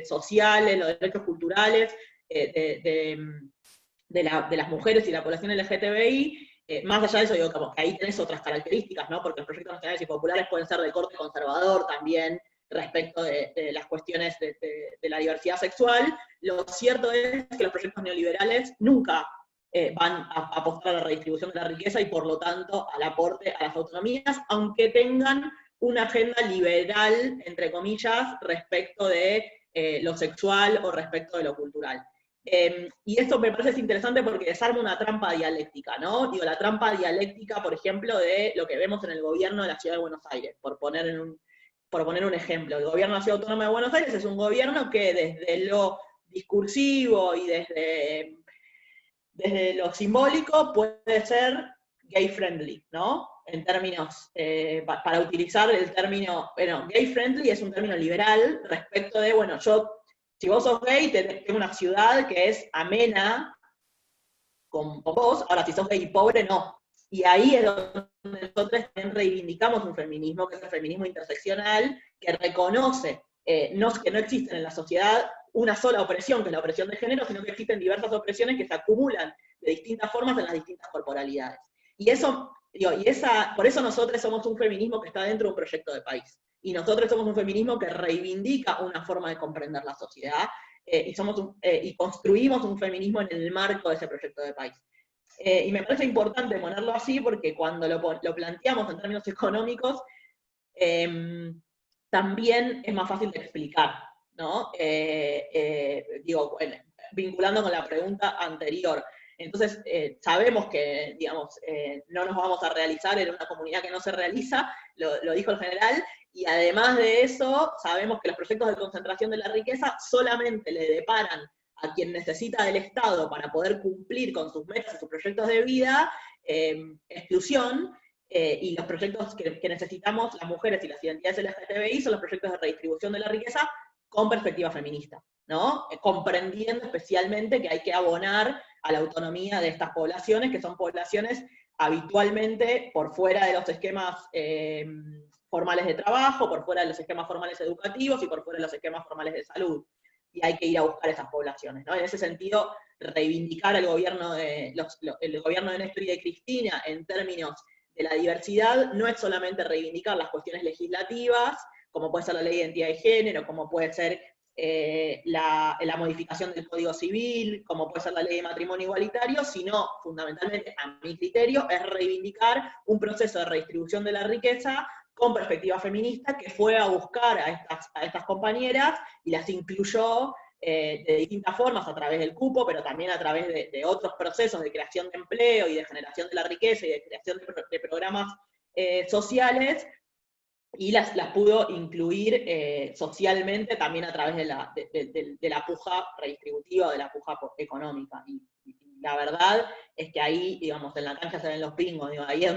sociales, los derechos culturales de las mujeres y la población LGTBI, más allá de eso, digo, como que ahí tenés otras características, ¿no? Porque los proyectos nacionales y populares pueden ser de corte conservador también, respecto de las cuestiones de la diversidad sexual. Lo cierto es que los proyectos neoliberales nunca van a apostar a la redistribución de la riqueza y por lo tanto al aporte a las autonomías, aunque tengan una agenda liberal, entre comillas, respecto de lo sexual o respecto de lo cultural. Y esto me parece interesante porque desarma una trampa dialéctica, ¿no? Digo, la trampa dialéctica, por ejemplo, de lo que vemos en el gobierno de la Ciudad de Buenos Aires, por poner un ejemplo. El gobierno de la Ciudad Autónoma de Buenos Aires es un gobierno que desde lo discursivo y desde lo simbólico puede ser gay friendly, ¿no? En términos, para utilizar el término, bueno, gay friendly es un término liberal respecto de, bueno, si vos sos gay, tengo una ciudad que es amena con vos, ahora si sos gay y pobre, no. Y ahí es donde nosotros también reivindicamos un feminismo, que es el feminismo interseccional, que reconoce que no existe en la sociedad una sola opresión, que es la opresión de género, sino que existen diversas opresiones que se acumulan de distintas formas en las distintas corporalidades. Y eso, por eso nosotros somos un feminismo que está dentro de un proyecto de país. Y nosotros somos un feminismo que reivindica una forma de comprender la sociedad, y construimos un feminismo en el marco de ese proyecto de país. Y me parece importante ponerlo así porque cuando lo planteamos en términos económicos, también es más fácil de explicar, ¿no? Vinculando con la pregunta anterior. Entonces, sabemos que, digamos, no nos vamos a realizar en una comunidad que no se realiza, lo dijo el general, y además de eso, sabemos que los proyectos de concentración de la riqueza solamente le deparan a quien necesita del Estado para poder cumplir con sus metas y sus proyectos de vida, exclusión, y los proyectos que necesitamos las mujeres y las identidades LGTBI son los proyectos de redistribución de la riqueza con perspectiva feminista, ¿no? Comprendiendo especialmente que hay que abonar a la autonomía de estas poblaciones, que son poblaciones habitualmente por fuera de los esquemas formales de trabajo, por fuera de los esquemas formales educativos y por fuera de los esquemas formales de salud. Y hay que ir a buscar esas poblaciones, ¿no? En ese sentido, reivindicar el gobierno de Néstor y de Cristina en términos de la diversidad no es solamente reivindicar las cuestiones legislativas, como puede ser la ley de identidad de género, como puede ser la modificación del Código Civil, como puede ser la ley de matrimonio igualitario, sino fundamentalmente, a mi criterio, es reivindicar un proceso de redistribución de la riqueza con perspectiva feminista que fue a buscar a estas compañeras y las incluyó de distintas formas, a través del cupo, pero también a través de otros procesos de creación de empleo y de generación de la riqueza y de creación de programas sociales, y las pudo incluir socialmente también a través de la puja redistributiva, de la puja económica. Y la verdad es que ahí, digamos, en la cancha se ven los pingos, digo, ahí es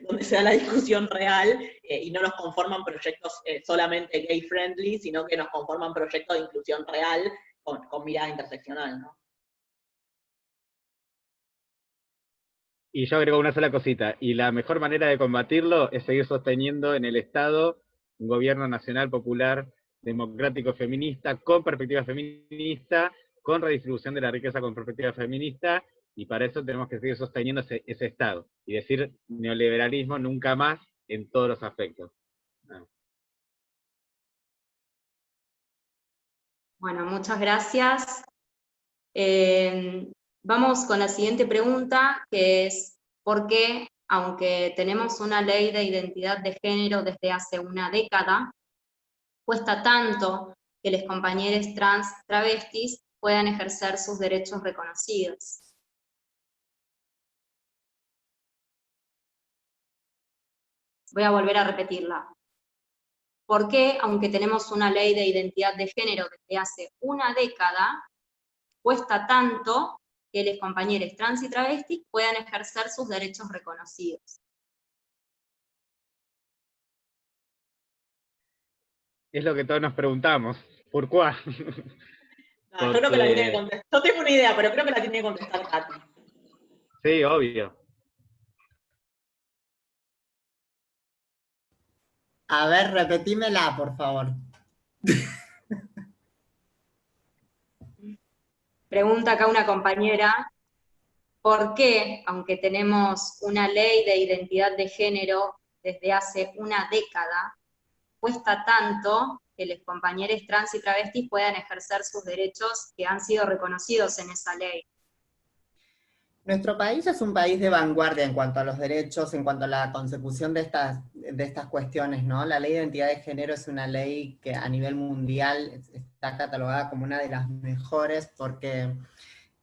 donde se da la discusión real, y no nos conforman proyectos solamente gay friendly, sino que nos conforman proyectos de inclusión real con mirada interseccional, ¿no? Y yo agrego una sola cosita, y la mejor manera de combatirlo es seguir sosteniendo en el Estado un gobierno nacional, popular, democrático, feminista, con perspectiva feminista, con redistribución de la riqueza con perspectiva feminista, y para eso tenemos que seguir sosteniendo ese Estado, y decir neoliberalismo nunca más en todos los aspectos. Bueno, muchas gracias. Vamos con la siguiente pregunta, que es, ¿por qué, aunque tenemos una ley de identidad de género desde hace una década, cuesta tanto que las compañeras trans travestis puedan ejercer sus derechos reconocidos? Voy a volver a repetirla. ¿Por qué, aunque tenemos una ley de identidad de género desde hace una década, cuesta tanto que los compañeros trans y travestis puedan ejercer sus derechos reconocidos? Es lo que todos nos preguntamos. ¿Por qué? No, yo creo que la tiene que contestar. Yo tengo una idea, pero creo que la tiene que contestar Tati. Sí, obvio. A ver, repetímela, por favor. Pregunta acá una compañera, ¿por qué, aunque tenemos una ley de identidad de género desde hace una década, cuesta tanto que los compañeros trans y travestis puedan ejercer sus derechos que han sido reconocidos en esa ley? Nuestro país es un país de vanguardia en cuanto a los derechos, en cuanto a la consecución de estas cuestiones, ¿no? La ley de identidad de género es una ley que a nivel mundial está catalogada como una de las mejores porque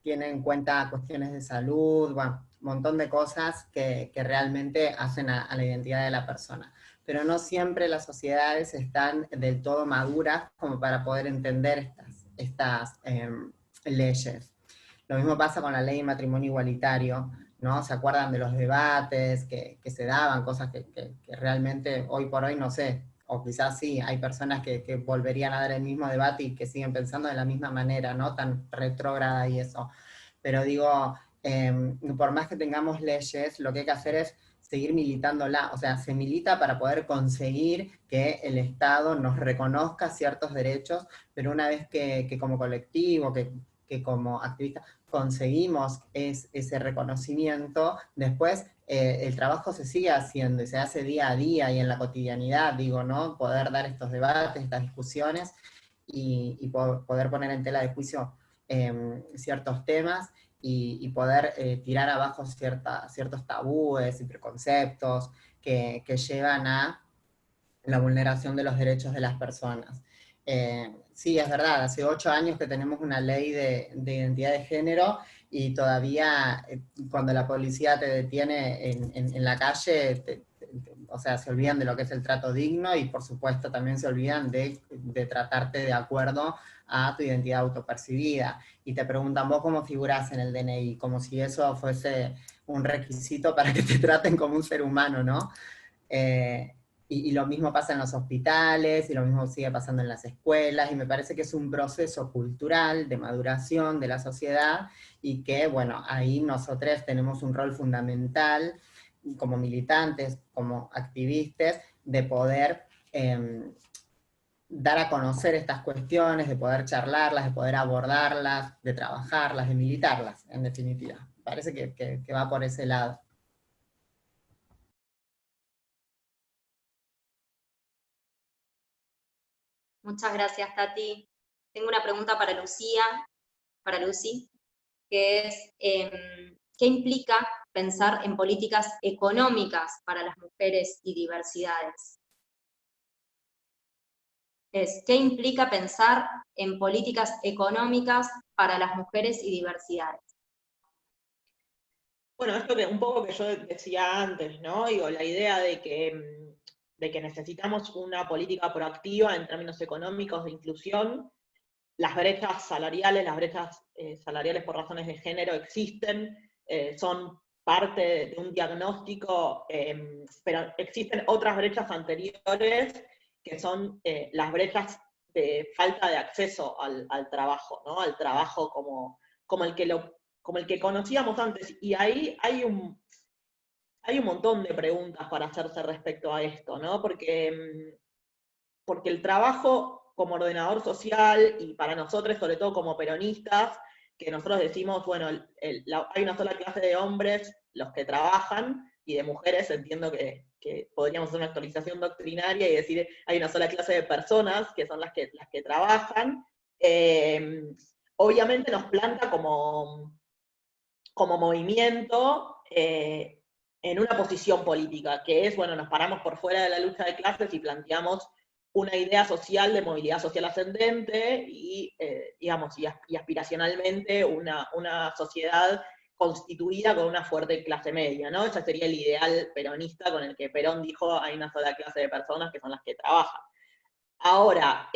tiene en cuenta cuestiones de salud, bueno, un montón de cosas que realmente hacen a la identidad de la persona. Pero no siempre las sociedades están del todo maduras como para poder entender estas leyes. Lo mismo pasa con la ley de matrimonio igualitario, ¿no? ¿Se acuerdan de los debates que se daban, cosas que realmente hoy por hoy no sé, o quizás sí, hay personas que volverían a dar el mismo debate y que siguen pensando de la misma manera, ¿no? Tan retrógrada y eso. Pero digo, por más que tengamos leyes, lo que hay que hacer es seguir militándola, o sea, se milita para poder conseguir que el Estado nos reconozca ciertos derechos, pero una vez que como colectivo, que como activistas conseguimos ese reconocimiento, después el trabajo se sigue haciendo y se hace día a día y en la cotidianidad, digo, ¿no? Poder dar estos debates, estas discusiones y poder poner en tela de juicio ciertos temas y poder tirar abajo ciertos tabúes y preconceptos que llevan a la vulneración de los derechos de las personas. Sí, es verdad, hace 8 años que tenemos una ley de identidad de género y todavía cuando la policía te detiene en la calle, o sea, se olvidan de lo que es el trato digno y por supuesto también se olvidan de tratarte de acuerdo a tu identidad autopercibida. Y te preguntan, ¿vos cómo figurás en el DNI? Como si eso fuese un requisito para que te traten como un ser humano, ¿no? Y lo mismo pasa en los hospitales, y lo mismo sigue pasando en las escuelas, y me parece que es un proceso cultural de maduración de la sociedad, y que, bueno, ahí nosotros tenemos un rol fundamental, como militantes, como activistas, de poder dar a conocer estas cuestiones, de poder charlarlas, de poder abordarlas, de trabajarlas, de militarlas, en definitiva. Parece que va por ese lado. Muchas gracias, Tati. Tengo una pregunta para Lucy, que es, ¿qué implica pensar en políticas económicas para las mujeres y diversidades? ¿Qué implica pensar en políticas económicas para las mujeres y diversidades? Bueno, esto que un poco que yo decía antes, ¿no? Digo, la idea de que necesitamos una política proactiva en términos económicos de inclusión. Las brechas salariales por razones de género existen, son parte de un diagnóstico, pero existen otras brechas anteriores que son las brechas de falta de acceso al trabajo, ¿no? Al trabajo como el que conocíamos antes. Y ahí hay un montón de preguntas para hacerse respecto a esto, ¿no? Porque el trabajo como ordenador social, y para nosotros, sobre todo como peronistas, que nosotros decimos, bueno, hay una sola clase de hombres, los que trabajan, y de mujeres entiendo que podríamos hacer una actualización doctrinaria y decir, hay una sola clase de personas, que son las que trabajan. Obviamente nos planta como movimiento en una posición política, que es, bueno, nos paramos por fuera de la lucha de clases y planteamos una idea social de movilidad social ascendente y, digamos, y aspiracionalmente una sociedad constituida con una fuerte clase media, ¿no? Ese sería el ideal peronista con el que Perón dijo hay una sola clase de personas que son las que trabajan. Ahora,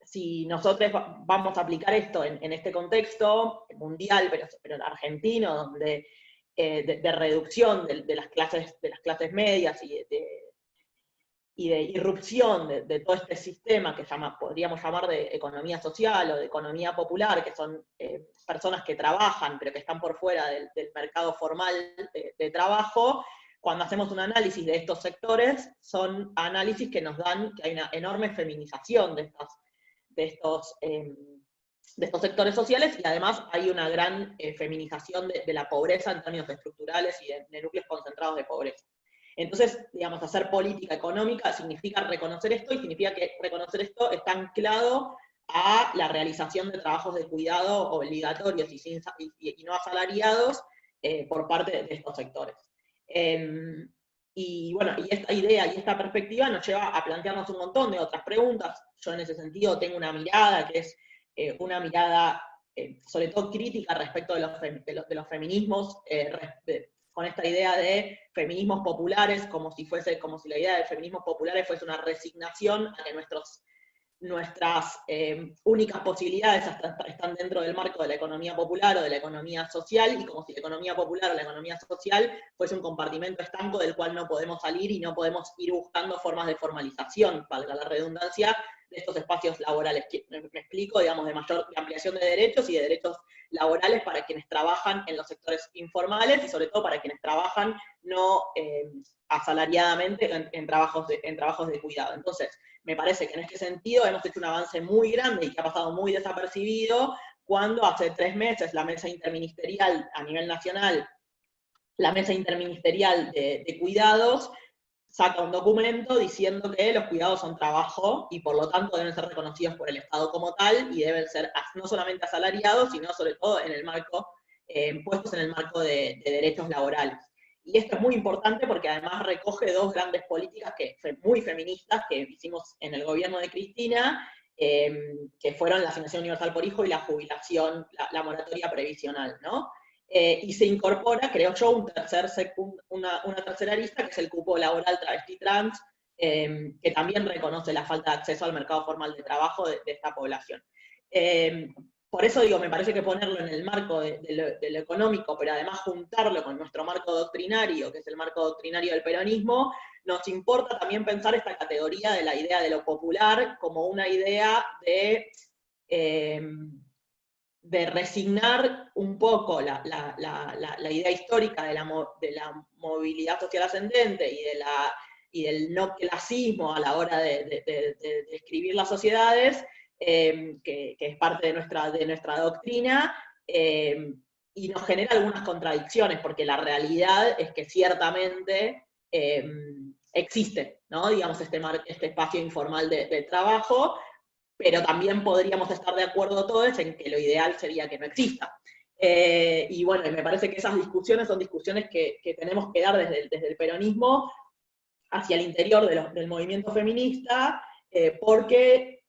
si nosotros vamos a aplicar esto en este contexto mundial, pero argentino, donde de reducción de las clases medias y de irrupción de todo este sistema que podríamos llamar de economía social o de economía popular, que son personas que trabajan pero que están por fuera del mercado formal de trabajo, cuando hacemos un análisis de estos sectores, son análisis que nos dan que hay una enorme feminización de estos sectores sociales, y además hay una gran feminización de la pobreza en términos estructurales y de núcleos concentrados de pobreza. Entonces, digamos, hacer política económica significa reconocer esto, y significa que reconocer esto está anclado a la realización de trabajos de cuidado obligatorios y no asalariados por parte de estos sectores. Y bueno, y esta idea y esta perspectiva nos lleva a plantearnos un montón de otras preguntas. Yo en ese sentido tengo una mirada que es una mirada sobre todo crítica respecto de los feminismos, con esta idea de feminismos populares, como si la idea de feminismos populares fuese una resignación a que nuestras únicas posibilidades están dentro del marco de la economía popular o de la economía social, y como si la economía popular o la economía social fuese un compartimento estanco del cual no podemos salir y no podemos ir buscando formas de formalización, valga la redundancia, de estos espacios laborales. Me explico, digamos, de ampliación de derechos y de derechos laborales para quienes trabajan en los sectores informales, y sobre todo para quienes trabajan no asalariadamente en trabajos de cuidado. Entonces, me parece que en este sentido hemos hecho un avance muy grande y que ha pasado muy desapercibido cuando hace 3 meses la mesa interministerial a nivel nacional, la mesa interministerial de cuidados, saca un documento diciendo que los cuidados son trabajo y por lo tanto deben ser reconocidos por el Estado como tal y deben ser no solamente asalariados, sino sobre todo en el marco, puestos en el marco de derechos laborales. Y esto es muy importante porque además recoge 2 grandes políticas muy feministas que hicimos en el gobierno de Cristina, que fueron la asignación universal por hijo y la jubilación, la moratoria previsional, ¿no? Y se incorpora, creo yo, una tercera arista, que es el cupo laboral travesti trans, que también reconoce la falta de acceso al mercado formal de trabajo de esta población. Por eso digo, me parece que ponerlo en el marco de lo económico, pero además juntarlo con nuestro marco doctrinario, que es el marco doctrinario del peronismo, nos importa también pensar esta categoría de la idea de lo popular como una idea de resignar un poco la idea histórica de la movilidad social ascendente y del no clasismo a la hora de describir las sociedades, que es parte de nuestra doctrina, y nos genera algunas contradicciones, porque la realidad es que ciertamente existe, ¿no? Digamos, este espacio informal de trabajo, pero también podríamos estar de acuerdo todos en que lo ideal sería que no exista. Y bueno, me parece que esas discusiones son discusiones que tenemos que dar desde el peronismo hacia el interior del movimiento feminista, porque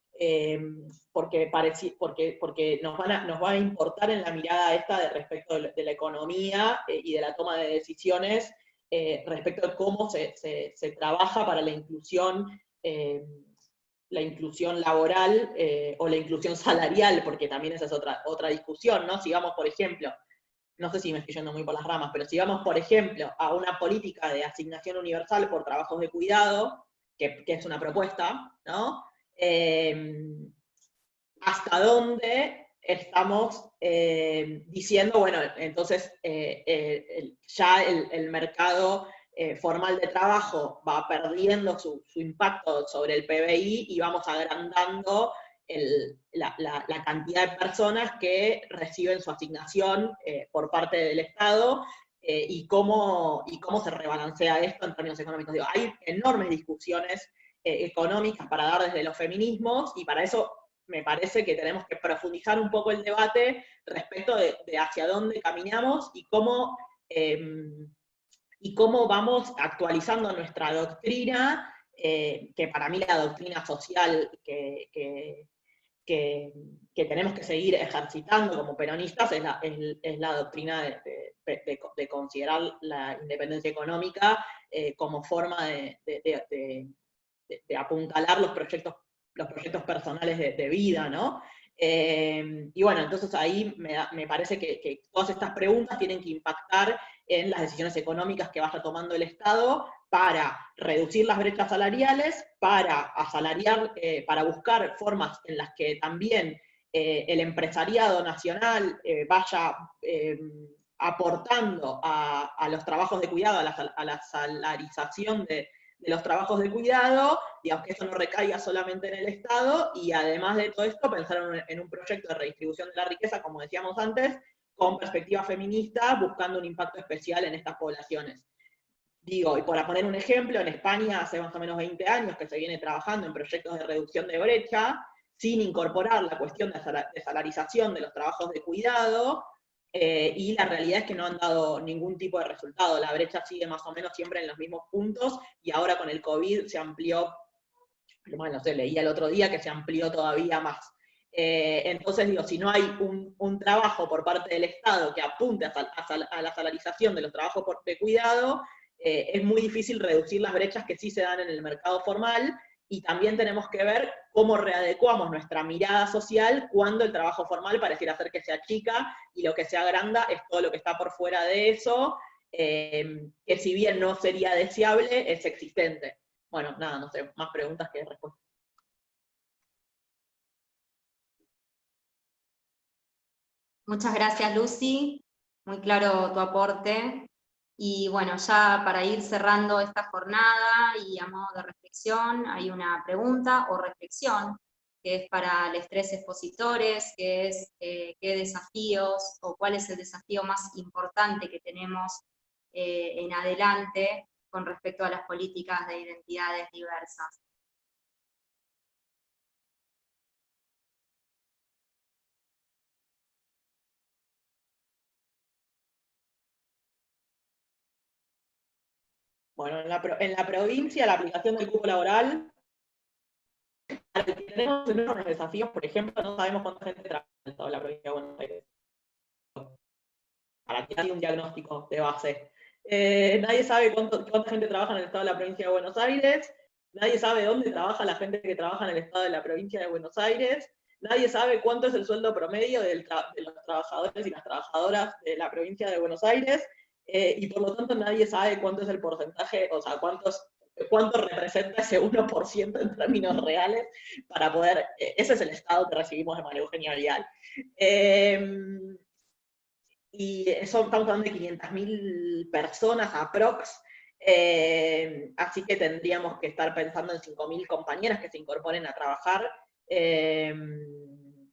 nos va a importar en la mirada esta respecto de la economía y de la toma de decisiones respecto de cómo se trabaja para la inclusión laboral o la inclusión salarial, porque también esa es otra discusión, ¿no? Si vamos, por ejemplo, no sé si me estoy yendo muy por las ramas, pero si vamos, por ejemplo, a una política de asignación universal por trabajos de cuidado, que es una propuesta, ¿no? ¿Hasta dónde estamos diciendo, bueno, entonces ya el mercado formal de trabajo va perdiendo su impacto sobre el PBI y vamos agrandando la cantidad de personas que reciben su asignación por parte del Estado, y cómo se rebalancea esto en términos económicos? Digo, hay enormes discusiones económicas para dar desde los feminismos, y para eso me parece que tenemos que profundizar un poco el debate respecto de hacia dónde caminamos y cómo vamos actualizando nuestra doctrina, que para mí la doctrina social que tenemos que seguir ejercitando como peronistas es la doctrina de considerar la independencia económica como forma de apuntalar los proyectos personales de vida, ¿no? Y bueno, entonces ahí me parece que todas estas preguntas tienen que impactar en las decisiones económicas que vaya tomando el Estado para reducir las brechas salariales, para asalariar, para buscar formas en las que también el empresariado nacional vaya aportando a los trabajos de cuidado, a la salarización de los trabajos de cuidado, digamos que eso no recaiga solamente en el Estado, y además de todo esto, pensar en un proyecto de redistribución de la riqueza, como decíamos antes, con perspectiva feminista, buscando un impacto especial en estas poblaciones. Digo, y para poner un ejemplo, en España hace más o menos 20 años que se viene trabajando en proyectos de reducción de brecha, sin incorporar la cuestión de salarización de los trabajos de cuidado, y la realidad es que no han dado ningún tipo de resultado. La brecha sigue más o menos siempre en los mismos puntos, y ahora con el COVID se amplió, bueno, no sé, leía el otro día que se amplió todavía más. Entonces digo, si no hay un trabajo por parte del Estado que apunte a la salarización de los trabajos de cuidado, es muy difícil reducir las brechas que sí se dan en el mercado formal, y también tenemos que ver cómo readecuamos nuestra mirada social cuando el trabajo formal pareciera ser que se achica, y lo que se agranda es todo lo que está por fuera de eso, que si bien no sería deseable, es existente. Bueno, nada, no sé, más preguntas que respuestas. Muchas gracias, Lucy. Muy claro tu aporte. Y bueno, ya para ir cerrando esta jornada y a modo de reflexión, hay una pregunta o reflexión que es para los tres expositores, que es qué desafíos o cuál es el desafío más importante que tenemos en adelante con respecto a las políticas de identidades diversas. Bueno, en la provincia, la aplicación del cupo laboral, tenemos enormes desafíos. Por ejemplo, no sabemos cuánta gente trabaja en el Estado de la provincia de Buenos Aires. Para que haya un diagnóstico de base. Nadie sabe cuánta gente trabaja en el Estado de la provincia de Buenos Aires. Nadie sabe dónde trabaja la gente que trabaja en el Estado de la provincia de Buenos Aires. Nadie sabe cuánto es el sueldo promedio de los trabajadores y las trabajadoras de la provincia de Buenos Aires. Y por lo tanto nadie sabe cuánto es el porcentaje, o sea, cuánto representa ese 1% en términos reales para poder, ese es el Estado que recibimos de María Eugenia Vidal. Y eso estamos hablando de 500.000 personas aprox, así que tendríamos que estar pensando en 5.000 compañeras que se incorporen a trabajar en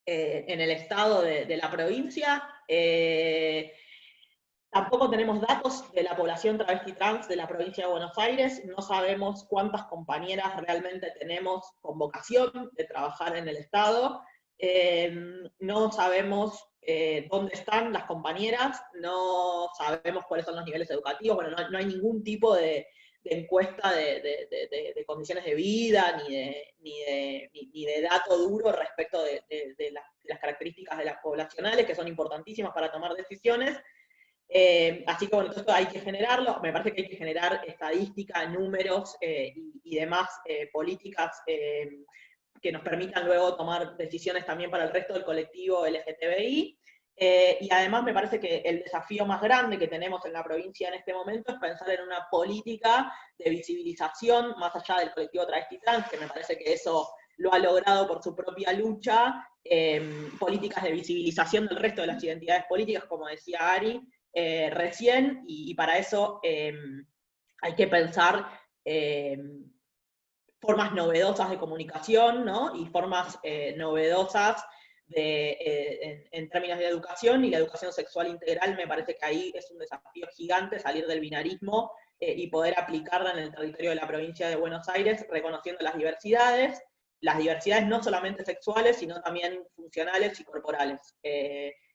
el Estado de la provincia. Tampoco tenemos datos de la población travesti trans de la provincia de Buenos Aires, no sabemos cuántas compañeras realmente tenemos con vocación de trabajar en el Estado, no sabemos dónde están las compañeras, no sabemos cuáles son los niveles educativos, bueno, no hay ningún tipo de encuesta de condiciones de vida, ni de dato duro respecto de las características de las poblacionales, que son importantísimas para tomar decisiones. Así que bueno, todo esto hay que generarlo, me parece que hay que generar estadística, números y demás políticas que nos permitan luego tomar decisiones también para el resto del colectivo LGTBI. Y además me parece que el desafío más grande que tenemos en la provincia en este momento es pensar en una política de visibilización más allá del colectivo travesti trans, que me parece que eso lo ha logrado por su propia lucha, políticas de visibilización del resto de las identidades políticas, como decía Ari, recién, y para eso hay que pensar formas novedosas de comunicación, ¿no? Y formas novedosas en términos de educación, y la educación sexual integral me parece que ahí es un desafío gigante, salir del binarismo y poder aplicarla en el territorio de la provincia de Buenos Aires, reconociendo las diversidades no solamente sexuales, sino también funcionales y corporales.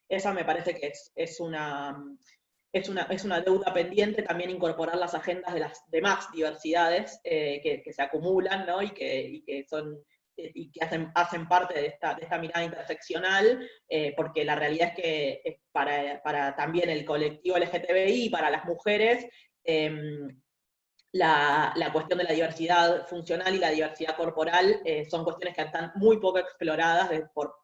Esa me parece que es una deuda pendiente, también incorporar las agendas de las demás diversidades que se acumulan, ¿no? y que son y que hacen parte de esta mirada interseccional, porque la realidad es que para también el colectivo LGTBI, para las mujeres, la cuestión de la diversidad funcional y la diversidad corporal son cuestiones que están muy poco exploradas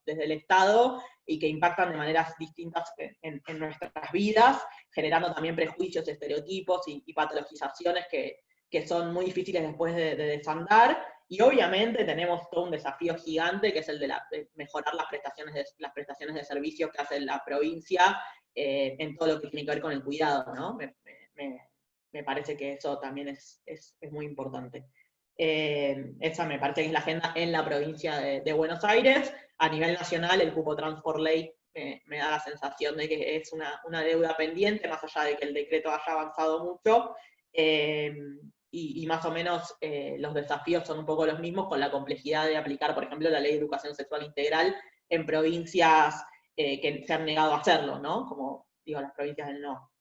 desde el Estado y que impactan de maneras distintas en nuestras vidas, generando también prejuicios, estereotipos y patologizaciones que son muy difíciles después de desandar. Y obviamente tenemos todo un desafío gigante, que es el de mejorar las prestaciones de servicios que hace la provincia en todo lo que tiene que ver con el cuidado, ¿no? Me parece que eso también es muy importante. Esa me parece que es la agenda en la provincia de Buenos Aires. A nivel nacional, el cupo trans por ley me da la sensación de que es una deuda pendiente, más allá de que el decreto haya avanzado mucho, y más o menos los desafíos son un poco los mismos, con la complejidad de aplicar, por ejemplo, la ley de educación sexual integral en provincias que se han negado a hacerlo, ¿no? Como digo, las provincias del no.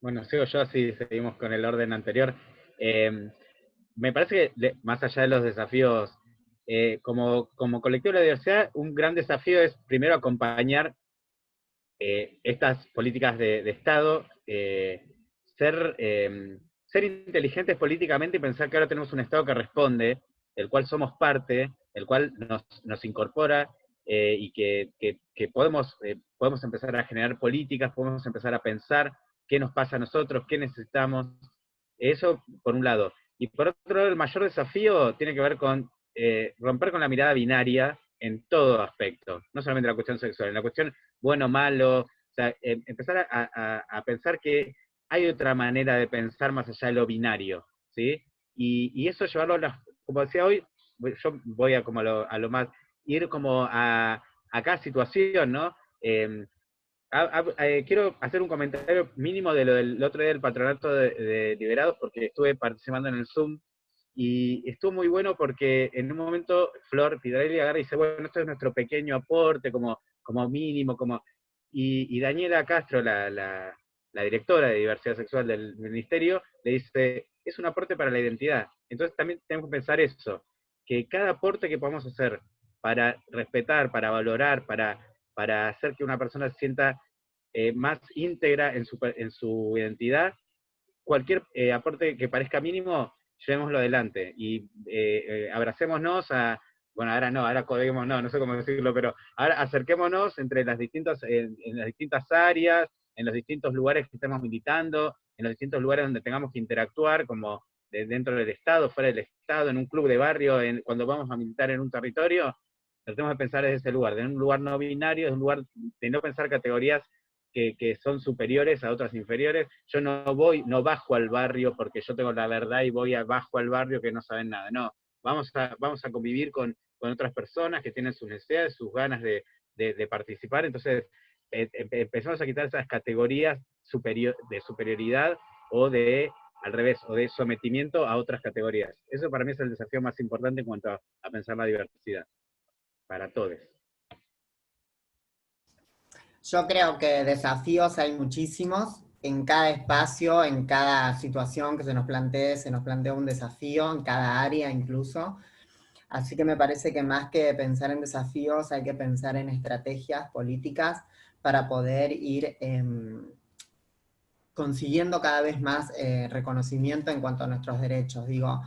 Bueno, sigo yo, así seguimos con el orden anterior. Me parece que, más allá de los desafíos, como colectivo de la diversidad, un gran desafío es primero acompañar estas políticas de Estado, ser inteligentes políticamente y pensar que ahora tenemos un Estado que responde, del cual somos parte, el cual nos incorpora, y que podemos empezar a generar políticas, podemos empezar a pensar qué nos pasa a nosotros, qué necesitamos. Eso por un lado. Y por otro lado, el mayor desafío tiene que ver con romper con la mirada binaria en todo aspecto, no solamente en la cuestión sexual, en la cuestión bueno, malo, o sea, empezar a pensar que hay otra manera de pensar más allá de lo binario, ¿sí? Y eso llevarlo como decía hoy, yo voy a como a lo más, ir como a cada situación, ¿no? Quiero hacer un comentario mínimo de lo del otro día del patronato de liberados, porque estuve participando en el Zoom, y estuvo muy bueno porque en un momento Flor Pidarelli agarra y dice, bueno, esto es nuestro pequeño aporte, como mínimo, y Daniela Castro, la directora de diversidad sexual del ministerio, le dice, es un aporte para la identidad. Entonces también tenemos que pensar eso, que cada aporte que podamos hacer para respetar, para valorar, para hacer que una persona se sienta más íntegra en su identidad, cualquier aporte que parezca mínimo, llevémoslo adelante y abracémonos bueno, ahora no, ahora codémonos, no sé cómo decirlo, pero ahora acerquémonos entre en las distintas áreas, en los distintos lugares que estemos militando, en los distintos lugares donde tengamos que interactuar, como dentro del Estado, fuera del Estado, en un club de barrio, cuando vamos a militar en un territorio, tratemos de pensar desde ese lugar, de un lugar no binario, de un lugar de no pensar categorías que son superiores a otras inferiores. Yo no bajo al barrio porque yo tengo la verdad y bajo al barrio que no saben nada. No, vamos a convivir con otras personas que tienen sus necesidades, sus ganas de participar. Entonces, empezamos a quitar esas categorías de superioridad o al revés, o de sometimiento a otras categorías. Eso para mí es el desafío más importante en cuanto a pensar la diversidad, para todos. Yo creo que desafíos hay muchísimos. En cada espacio, en cada situación que se nos plantea un desafío, en cada área incluso. Así que me parece que más que pensar en desafíos, hay que pensar en estrategias políticas para poder ir consiguiendo cada vez más reconocimiento en cuanto a nuestros derechos. Digo,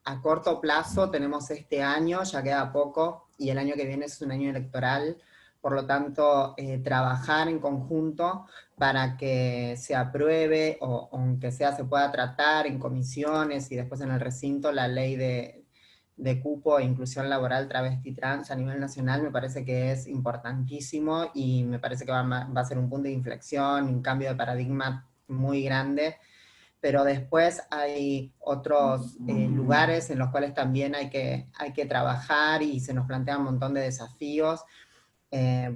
a corto plazo tenemos este año, ya queda poco, y el año que viene es un año electoral, por lo tanto, trabajar en conjunto para que se apruebe, o aunque sea se pueda tratar en comisiones y después en el recinto, la ley de cupo e inclusión laboral travesti trans a nivel nacional, me parece que es importantísimo y me parece que va a ser un punto de inflexión, un cambio de paradigma muy grande, pero después hay otros lugares en los cuales también hay que trabajar y se nos plantean un montón de desafíos.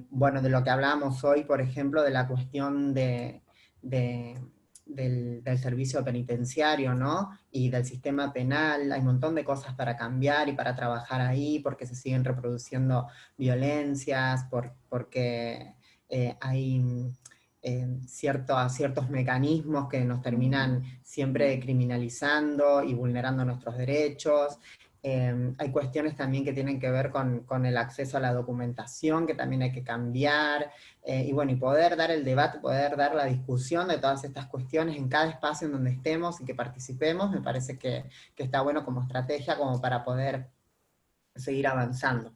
Bueno, de lo que hablábamos hoy, por ejemplo, de la cuestión del servicio penitenciario, ¿no? Y del sistema penal, hay un montón de cosas para cambiar y para trabajar ahí, porque se siguen reproduciendo violencias, porque hay ciertos mecanismos que nos terminan siempre criminalizando y vulnerando nuestros derechos. Hay cuestiones también que tienen que ver con el acceso a la documentación, que también hay que cambiar, y bueno, y poder dar el debate, poder dar la discusión de todas estas cuestiones en cada espacio en donde estemos y que participemos, me parece que está bueno como estrategia, como para poder seguir avanzando.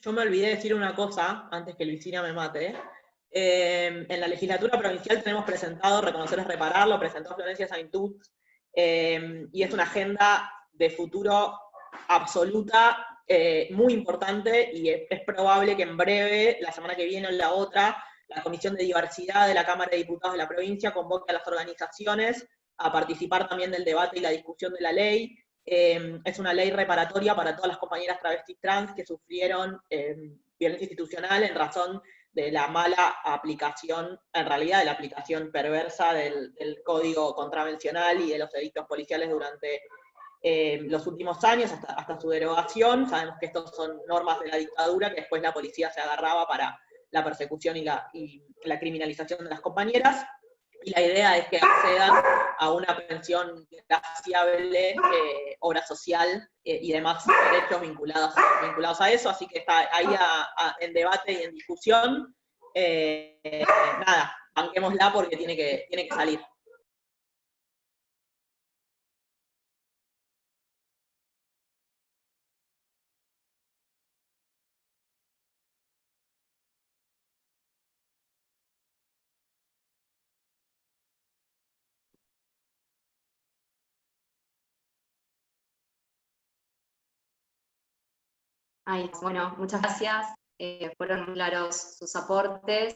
Yo me olvidé decir una cosa, antes que Luisina me mate. En la legislatura provincial tenemos presentado Reconocer es Reparar, lo presentó Florencia Saintú, y es una agenda de futuro absoluta, muy importante, y es probable que en breve, la semana que viene o la otra, la Comisión de Diversidad de la Cámara de Diputados de la provincia convoque a las organizaciones a participar también del debate y la discusión de la ley. Es una ley reparatoria para todas las compañeras travestis trans que sufrieron violencia institucional en razón de la mala aplicación, en realidad de la aplicación perversa del Código Contravencional y de los delitos policiales durante los últimos años, hasta su derogación. Sabemos que estos son normas de la dictadura que después la policía se agarraba para la persecución y la criminalización de las compañeras. Y la idea es que accedan a una pensión graciable, obra social y demás derechos vinculados a eso, así que está ahí en debate y en discusión. Nada, banquémosla porque tiene que salir. Ay, bueno, muchas gracias. Fueron muy claros sus aportes.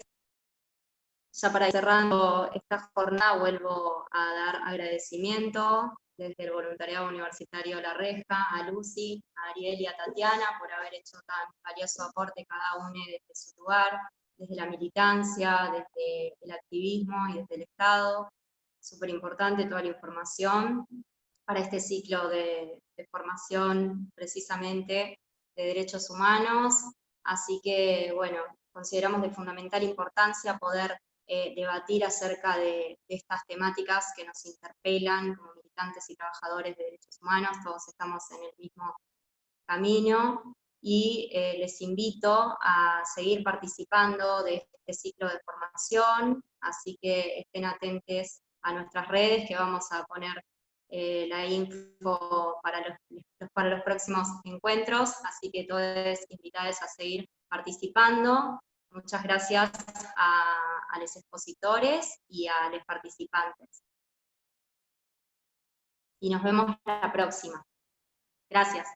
Ya para ir cerrando esta jornada, vuelvo a dar agradecimiento desde el Voluntariado Universitario La Reja, a Lucy, a Ariel y a Tatiana por haber hecho tan valioso aporte cada uno desde su lugar, desde la militancia, desde el activismo y desde el Estado. Súper importante toda la información para este ciclo de formación precisamente de derechos humanos. Así que, bueno, consideramos de fundamental importancia poder debatir acerca de estas temáticas que nos interpelan como militantes y trabajadores de derechos humanos. Todos estamos en el mismo camino, y les invito a seguir participando de este ciclo de formación, así que estén atentos a nuestras redes, que vamos a poner la info para los próximos encuentros, así que todos invitados a seguir participando. Muchas gracias a los expositores y a los participantes. Y nos vemos la próxima. Gracias.